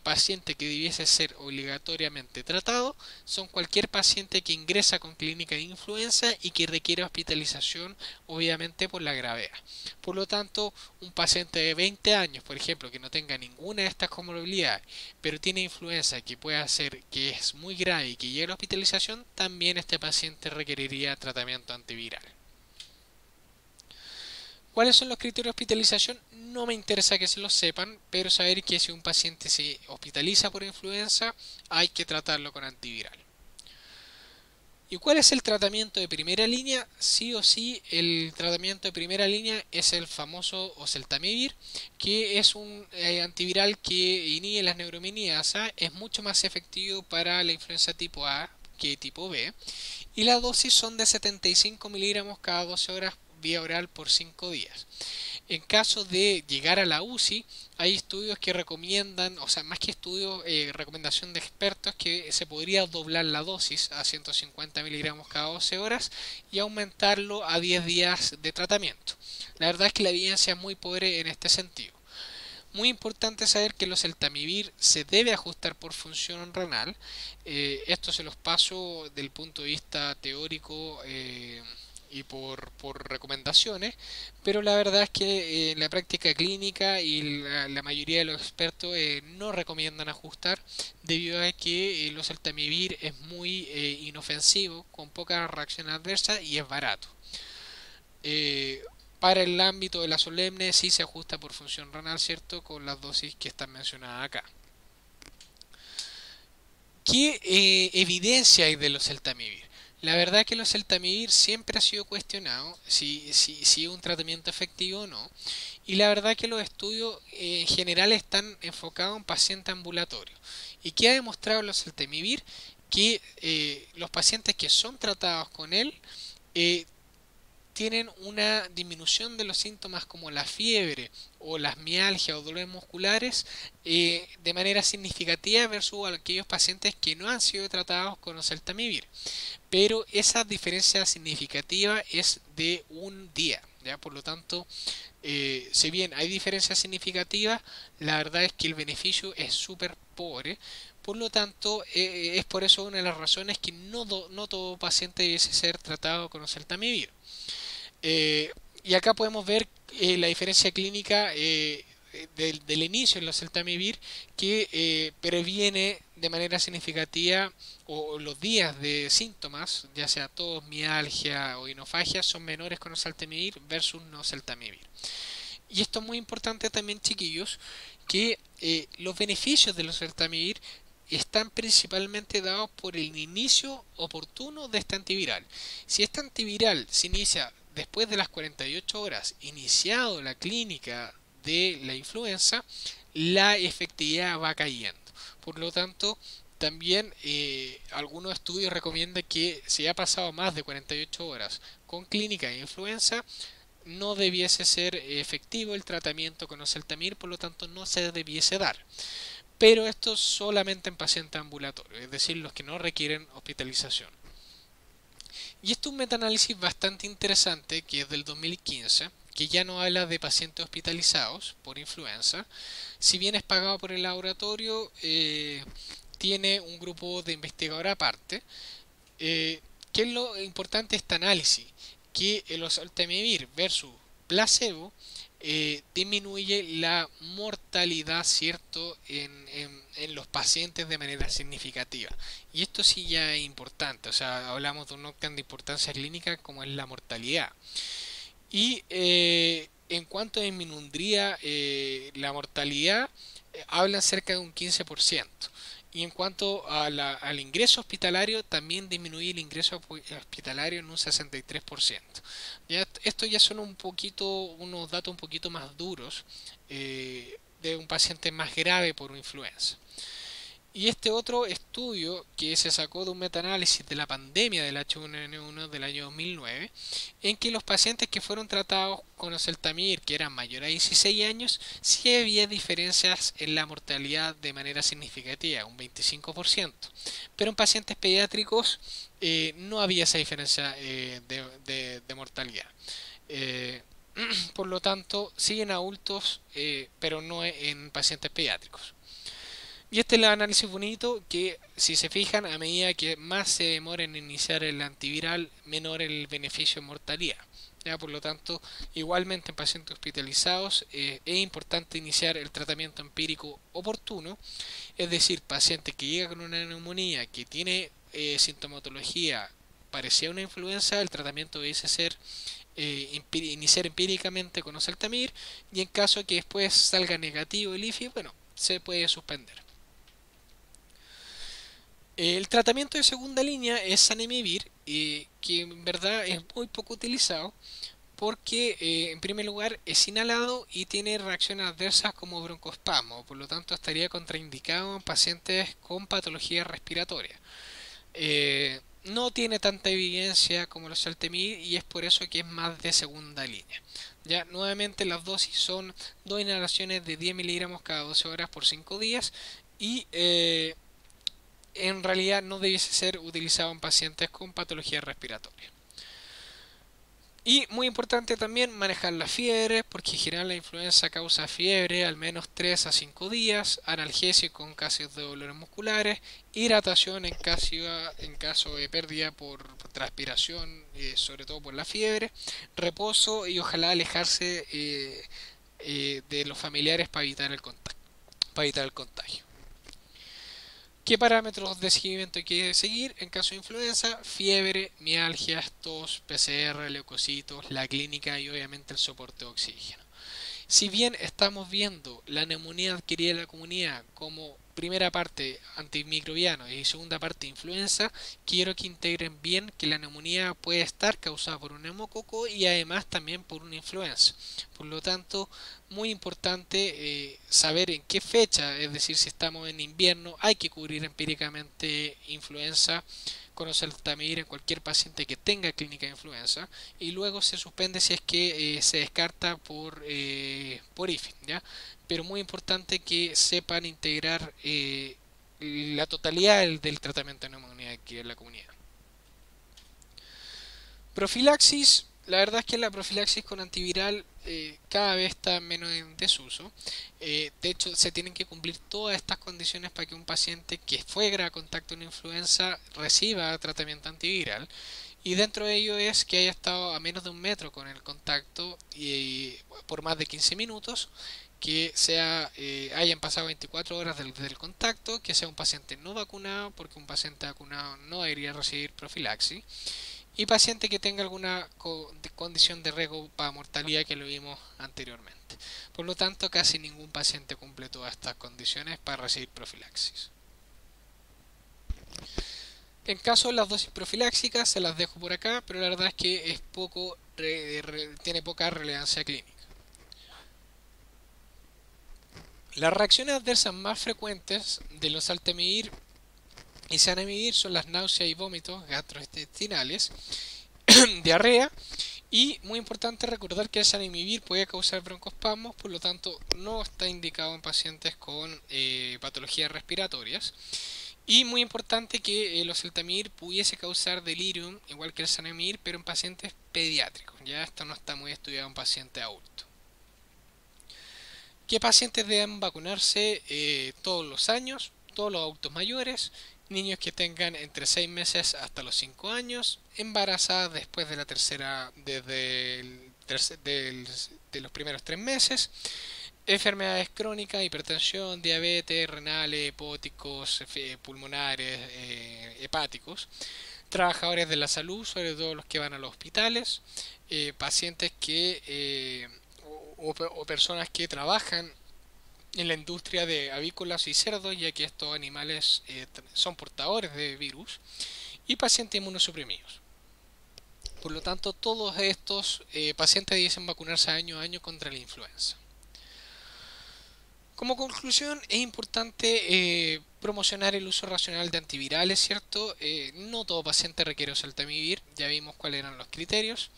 paciente que debiese ser obligatoriamente tratado son cualquier paciente que ingresa con clínica de influenza y que requiere hospitalización, obviamente por la gravedad. Por lo tanto, un paciente de 20 años, por ejemplo, que no tenga ninguna de estas comorbilidades, pero tiene influenza que puede ser que es muy grave y que llegue a la hospitalización, también este paciente requeriría tratamiento antiviral. ¿Cuáles son los criterios de hospitalización? No me interesa que se los sepan, pero saber que si un paciente se hospitaliza por influenza, hay que tratarlo con antiviral. ¿Y cuál es el tratamiento de primera línea? Sí o sí, el tratamiento de primera línea es el famoso oseltamivir, que es un antiviral que inhibe las neuraminidasa, es mucho más efectivo para la influenza tipo A que tipo B, y la dosis son de 75 miligramos cada 12 horas vía oral por 5 días. En caso de llegar a la UCI, hay estudios que recomiendan, o sea, más que estudios, recomendación de expertos que se podría doblar la dosis a 150 miligramos cada 12 horas y aumentarlo a 10 días de tratamiento. La verdad es que la evidencia es muy pobre en este sentido. Muy importante saber que los eltamivir se debe ajustar por función renal. Esto se los paso del punto de vista teórico y por recomendaciones, pero la verdad es que en la práctica clínica y la mayoría de los expertos no recomiendan ajustar debido a que los eltamivir es muy inofensivo, con poca reacción adversa y es barato. Eh, para el ámbito de la solemne sí se ajusta por función renal, ¿cierto? Con las dosis que están mencionadas acá. ¿Qué evidencia hay de los eltamivir? La verdad es que los eltamivir siempre ha sido cuestionado si es un tratamiento efectivo o no. Y la verdad es que los estudios en general están enfocados en pacientes ambulatorios. ¿Y qué ha demostrado los eltamivir? Que los pacientes que son tratados con él eh, tienen una disminución de los síntomas como la fiebre o las mialgias o dolores musculares de manera significativa versus aquellos pacientes que no han sido tratados con oseltamivir. Pero esa diferencia significativa es de un día. ¿Ya? Por lo tanto, si bien hay diferencias significativas, la verdad es que el beneficio es súper pobre. Por lo tanto, es por eso una de las razones que no todo paciente debe ser tratado con oseltamivir. Y acá podemos ver la diferencia clínica del inicio en la oseltamivir que previene de manera significativa o los días de síntomas, ya sea tos, mialgia o hinofagia, son menores con oseltamivir versus no oseltamivir. Y esto es muy importante también, chiquillos, que los beneficios del oseltamivir están principalmente dados por el inicio oportuno de este antiviral. Si este antiviral se inicia después de las 48 horas iniciado la clínica de la influenza, la efectividad va cayendo. Por lo tanto, también algunos estudios recomiendan que si ha pasado más de 48 horas con clínica de influenza, no debiese ser efectivo el tratamiento con oseltamivir, por lo tanto no se debiese dar. Pero esto solamente en pacientes ambulatorios, es decir, los que no requieren hospitalización. Y esto es un metaanálisis bastante interesante que es del 2015, que ya no habla de pacientes hospitalizados por influenza. Si bien es pagado por el laboratorio, tiene un grupo de investigadores aparte. ¿Qué es lo importante de este análisis? Que el oseltamivir versus placebo disminuye la mortalidad, ¿cierto?, en los pacientes de manera significativa. Y esto sí ya es importante, o sea, hablamos de un octán de importancia clínica como es la mortalidad. Y en cuanto disminuiría la mortalidad, hablan cerca de un 15%. Y en cuanto a al ingreso hospitalario, también disminuye el ingreso hospitalario en un 63%. Ya, esto ya son un poquito, unos datos un poquito más duros de un paciente más grave por influenza. Y este otro estudio que se sacó de un metaanálisis de la pandemia del H1N1 del año 2009, en que los pacientes que fueron tratados con oseltamivir, que eran mayores a 16 años, sí había diferencias en la mortalidad de manera significativa, un 25%. Pero en pacientes pediátricos no había esa diferencia de mortalidad. Eh, por lo tanto, siguen adultos, pero no en pacientes pediátricos. Y este es el análisis bonito que, si se fijan, a medida que más se demora en iniciar el antiviral, menor el beneficio en mortalidad. ¿Ya? Por lo tanto, igualmente en pacientes hospitalizados es importante iniciar el tratamiento empírico oportuno, es decir, paciente que llega con una neumonía que tiene sintomatología parecida a una influenza, el tratamiento debe ser iniciar empíricamente con oseltamivir, y en caso de que después salga negativo el IFI, bueno, se puede suspender. El tratamiento de segunda línea es zanimivir, que en verdad es muy poco utilizado porque en primer lugar es inhalado y tiene reacciones adversas como broncoespasmo, por lo tanto estaría contraindicado en pacientes con patología respiratoria. No tiene tanta evidencia como los oseltamivir y es por eso que es más de segunda línea. Ya nuevamente las dosis son 2 inhalaciones de 10 miligramos cada 12 horas por 5 días y en realidad no debiese ser utilizado en pacientes con patología respiratoria. Y muy importante también manejar la fiebre, porque en general la influenza causa fiebre al menos 3 a 5 días, analgésico en casos de dolores musculares, hidratación en caso de pérdida por transpiración, sobre todo por la fiebre, reposo y ojalá alejarse de los familiares para evitar el contagio. Para evitar el contagio. ¿Qué parámetros de seguimiento hay que seguir en caso de influenza? Fiebre, mialgias, tos, PCR, leucocitos, la clínica y obviamente el soporte de oxígeno. Si bien estamos viendo la neumonía adquirida en la comunidad como primera parte antimicrobiano y segunda parte influenza, quiero que integren bien que la neumonía puede estar causada por un neumococo y además también por una influenza. Por lo tanto, muy importante saber en qué fecha, es decir, si estamos en invierno, hay que cubrir empíricamente influenza con oseltamivir en cualquier paciente que tenga clínica de influenza y luego se suspende si es que se descarta por IFI, ¿ya? Pero muy importante que sepan integrar la totalidad del tratamiento de neumonía aquí en la comunidad. Profilaxis, la verdad es que la profilaxis con antiviral cada vez está menos en desuso. De hecho, se tienen que cumplir todas estas condiciones para que un paciente que fuera a contacto con influenza reciba tratamiento antiviral. Y dentro de ello es que haya estado a menos de 1 metro con el contacto y por más de 15 minutos, que hayan pasado 24 horas del contacto, que sea un paciente no vacunado, porque un paciente vacunado no debería recibir profilaxis, y paciente que tenga alguna condición de riesgo para mortalidad que lo vimos anteriormente. Por lo tanto, casi ningún paciente cumple todas estas condiciones para recibir profilaxis. En caso de las dosis profiláxicas, se las dejo por acá, pero la verdad es que tiene poca relevancia clínica. Las reacciones adversas más frecuentes de los oseltamivir y zanimivir son las náuseas y vómitos gastrointestinales, diarrea, y muy importante recordar que el zanimivir puede causar broncoespasmos, por lo tanto no está indicado en pacientes con patologías respiratorias. Y muy importante que el oseltamivir pudiese causar delirium, igual que el zanamivir, pero en pacientes pediátricos. Ya esto no está muy estudiado en pacientes adultos. ¿Qué pacientes deben vacunarse todos los años? Todos los adultos mayores, niños que tengan entre 6 meses hasta los 5 años, embarazadas después de la tercera, desde de los primeros 3 meses, enfermedades crónicas, hipertensión, diabetes, renales, hepáticos, pulmonares, hepáticos, trabajadores de la salud, sobre todo los que van a los hospitales, pacientes que o personas que trabajan en la industria de avícolas y cerdos, ya que estos animales son portadores de virus, y pacientes inmunosuprimidos. Por lo tanto, todos estos pacientes deben vacunarse año a año contra la influenza. Como conclusión, es importante promocionar el uso racional de antivirales, ¿cierto? No todo paciente requiere oseltamivir, ya vimos cuáles eran los criterios.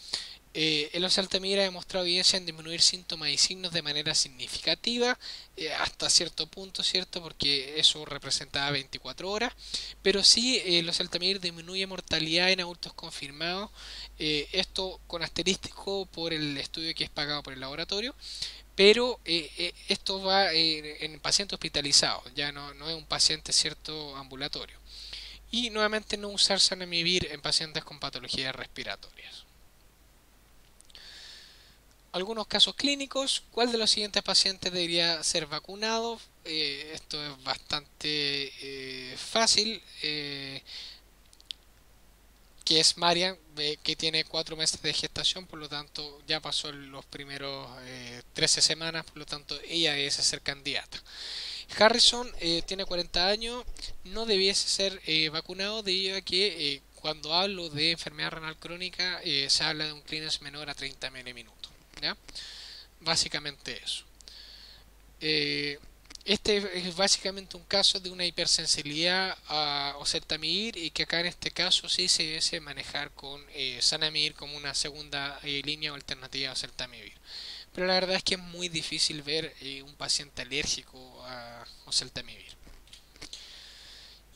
El oseltamivir ha demostrado evidencia en disminuir síntomas y signos de manera significativa, hasta cierto punto, ¿cierto? Porque eso representaba 24 horas, pero sí el oseltamivir disminuye mortalidad en adultos confirmados, esto con asterístico por el estudio que es pagado por el laboratorio, pero esto va en paciente hospitalizado, ya no es un paciente cierto ambulatorio. Y nuevamente no usar zanamivir en pacientes con patologías respiratorias. Algunos casos clínicos, ¿cuál de los siguientes pacientes debería ser vacunado? Esto es bastante fácil, que es Marian, que tiene 4 meses de gestación, por lo tanto ya pasó los primeros 13 semanas, por lo tanto ella debe ser candidata. Harrison tiene 40 años, no debiese ser vacunado debido a que cuando hablo de enfermedad renal crónica se habla de un clearance menor a 30 miliminutos. ¿Ya? Básicamente eso. Eh, este es básicamente un caso de una hipersensibilidad a oseltamivir y que acá en este caso sí se debe manejar con zanamivir como una segunda línea o alternativa a oseltamivir. Pero la verdad es que es muy difícil ver un paciente alérgico a oseltamivir.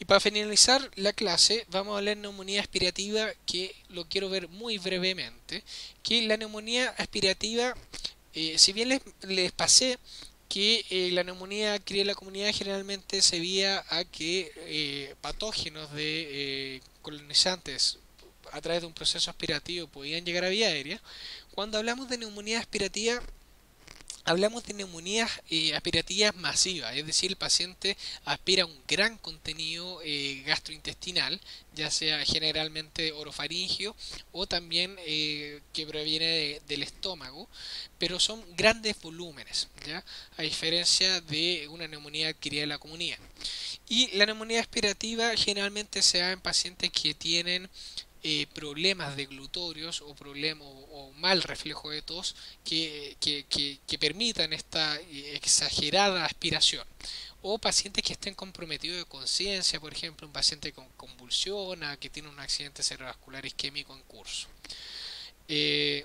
Y para finalizar la clase vamos a hablar de neumonía aspirativa, que lo quiero ver muy brevemente. Que la neumonía aspirativa, si bien les pasé que la neumonía adquirida en la comunidad generalmente se veía a que patógenos de colonizantes a través de un proceso aspirativo podían llegar a vía aérea, cuando hablamos de neumonía aspirativa hablamos de neumonías aspirativas masivas, es decir, el paciente aspira un gran contenido gastrointestinal, ya sea generalmente orofaringio o también que proviene del estómago, pero son grandes volúmenes, ¿ya? A diferencia de una neumonía adquirida en la comunidad. Y la neumonía aspirativa generalmente se da en pacientes que tienen problemas de glutorios o, o mal reflejo de tos que permitan esta exagerada aspiración. O pacientes que estén comprometidos de conciencia, por ejemplo, un paciente con convulsiona, que tiene un accidente cerebrovascular isquémico en curso. Eh,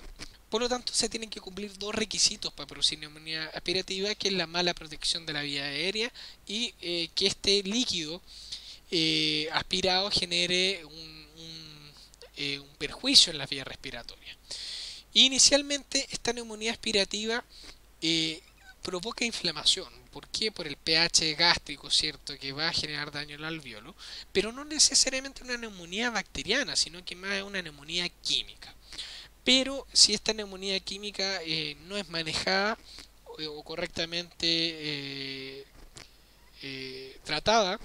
por lo tanto, se tienen que cumplir dos requisitos para producir neumonía aspirativa, que es la mala protección de la vía aérea y que este líquido aspirado genere un perjuicio en las vías respiratorias. Inicialmente, esta neumonía aspirativa eh, provoca inflamación. ¿Por qué? Por el pH gástrico, ¿cierto? Que va a generar daño al alveolo, pero no necesariamente una neumonía bacteriana, sino que más una neumonía química. Pero si esta neumonía química no es manejada o correctamente tratada,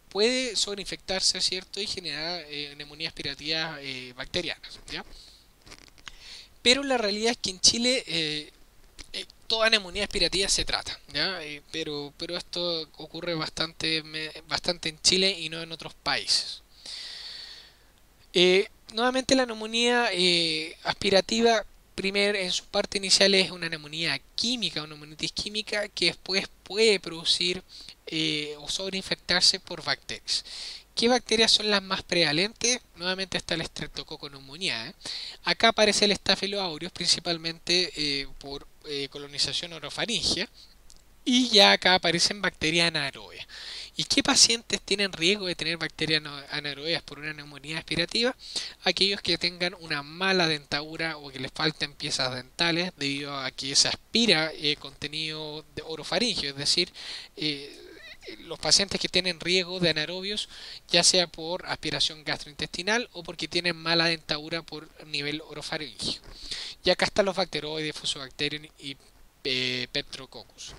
puede sobreinfectarse, ¿cierto? Y generar neumonías aspirativas bacterianas, ¿ya? Pero la realidad es que en Chile toda neumonía aspirativa se trata, ¿ya? Pero esto ocurre bastante en Chile y no en otros países. Nuevamente la neumonía aspirativa, primero en su parte inicial es una neumonía química, una neumonitis química que después puede producir o sobreinfectarse por bacterias. ¿Qué bacterias son las más prevalentes? Nuevamente está el Streptococcus pneumoniae. Acá aparece el Staphylococcus aureus, principalmente por colonización orofaringia. Y ya acá aparecen bacterias anaerobias. ¿Y qué pacientes tienen riesgo de tener bacterias anaerobias por una neumonía aspirativa? Aquellos que tengan una mala dentadura o que les falten piezas dentales debido a que se aspira contenido de orofaringio, es decir, eh, los pacientes que tienen riesgo de anaerobios, ya sea por aspiración gastrointestinal o porque tienen mala dentadura por nivel orofaringio. Y acá están los bacteroides, Fusobacterium y Peptrococcus.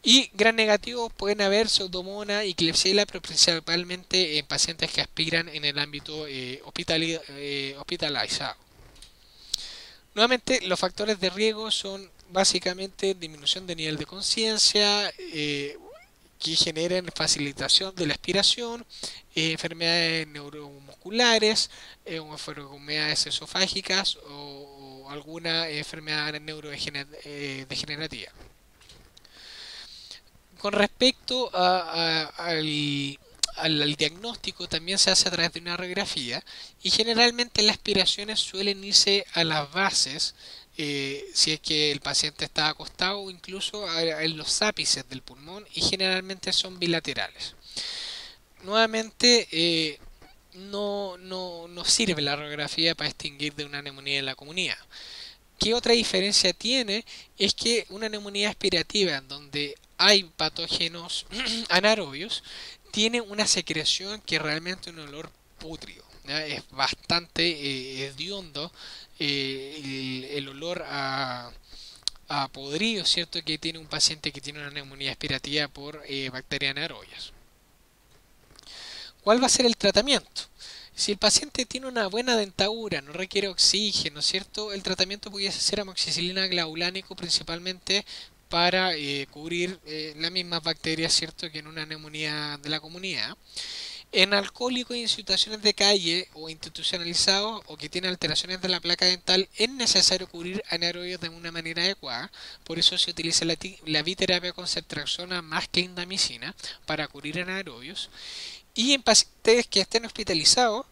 Y gran negativo pueden haber Pseudomonas y Klebsiella, pero principalmente en pacientes que aspiran en el ámbito hospitalizado. Nuevamente, los factores de riesgo son básicamente disminución de nivel de conciencia, que generen facilitación de la expiración, enfermedades neuromusculares, enfermedades esofágicas o alguna enfermedad neurodegenerativa. Con respecto al diagnóstico, también se hace a través de una radiografía y generalmente las aspiraciones suelen irse a las bases, si es que el paciente está acostado, o incluso en los ápices del pulmón, y generalmente son bilaterales. Nuevamente, no sirve la radiografía para distinguir de una neumonía en la comunidad. ¿Qué otra diferencia tiene? Es que una neumonía aspirativa en donde hay patógenos anaerobios tiene una secreción que realmente un olor pútrido, ¿ya? Es bastante hediondo, el olor a podrido, ¿cierto? Que tiene un paciente que tiene una neumonía aspirativa por bacterias anaerobias. ¿Cuál va a ser el tratamiento? Si el paciente tiene una buena dentadura, no requiere oxígeno, ¿cierto? El tratamiento pudiese ser amoxicilina clavulánico principalmente para cubrir las mismas bacterias, ¿cierto? Que en una neumonía de la comunidad. En alcohólicos en situaciones de calle o institucionalizados o que tienen alteraciones de la placa dental, es necesario cubrir anaerobios de una manera adecuada. Por eso se utiliza la biterapia con ceftriaxona más clindamicina para cubrir anaerobios. Y en pacientes que estén hospitalizados,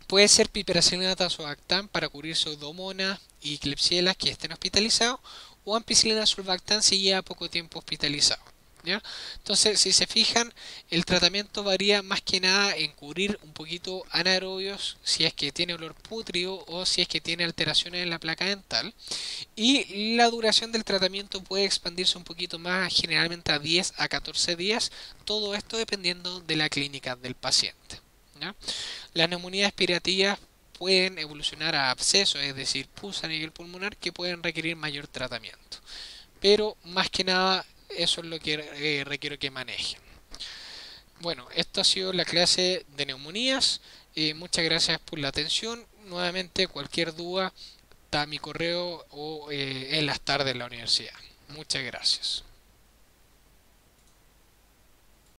puede ser piperacilina tazobactam para cubrir pseudomonas y klebsiella que estén hospitalizados, o ampicilina sulbactam si lleva poco tiempo hospitalizado. ¿Ya? Entonces, si se fijan, el tratamiento varía más que nada en cubrir un poquito anaerobios si es que tiene olor pútrido o si es que tiene alteraciones en la placa dental. Y la duración del tratamiento puede expandirse un poquito más, generalmente a 10 a 14 días, todo esto dependiendo de la clínica del paciente. ¿Ya? Las neumonías aspirativas pueden evolucionar a abscesos, es decir, pus a nivel pulmonar, que pueden requerir mayor tratamiento. Pero más que nada, eso es lo que requiero que manejen. Bueno, esto ha sido la clase de neumonías. Muchas gracias por la atención. Nuevamente, cualquier duda, está mi correo o en las tardes de la universidad. Muchas gracias.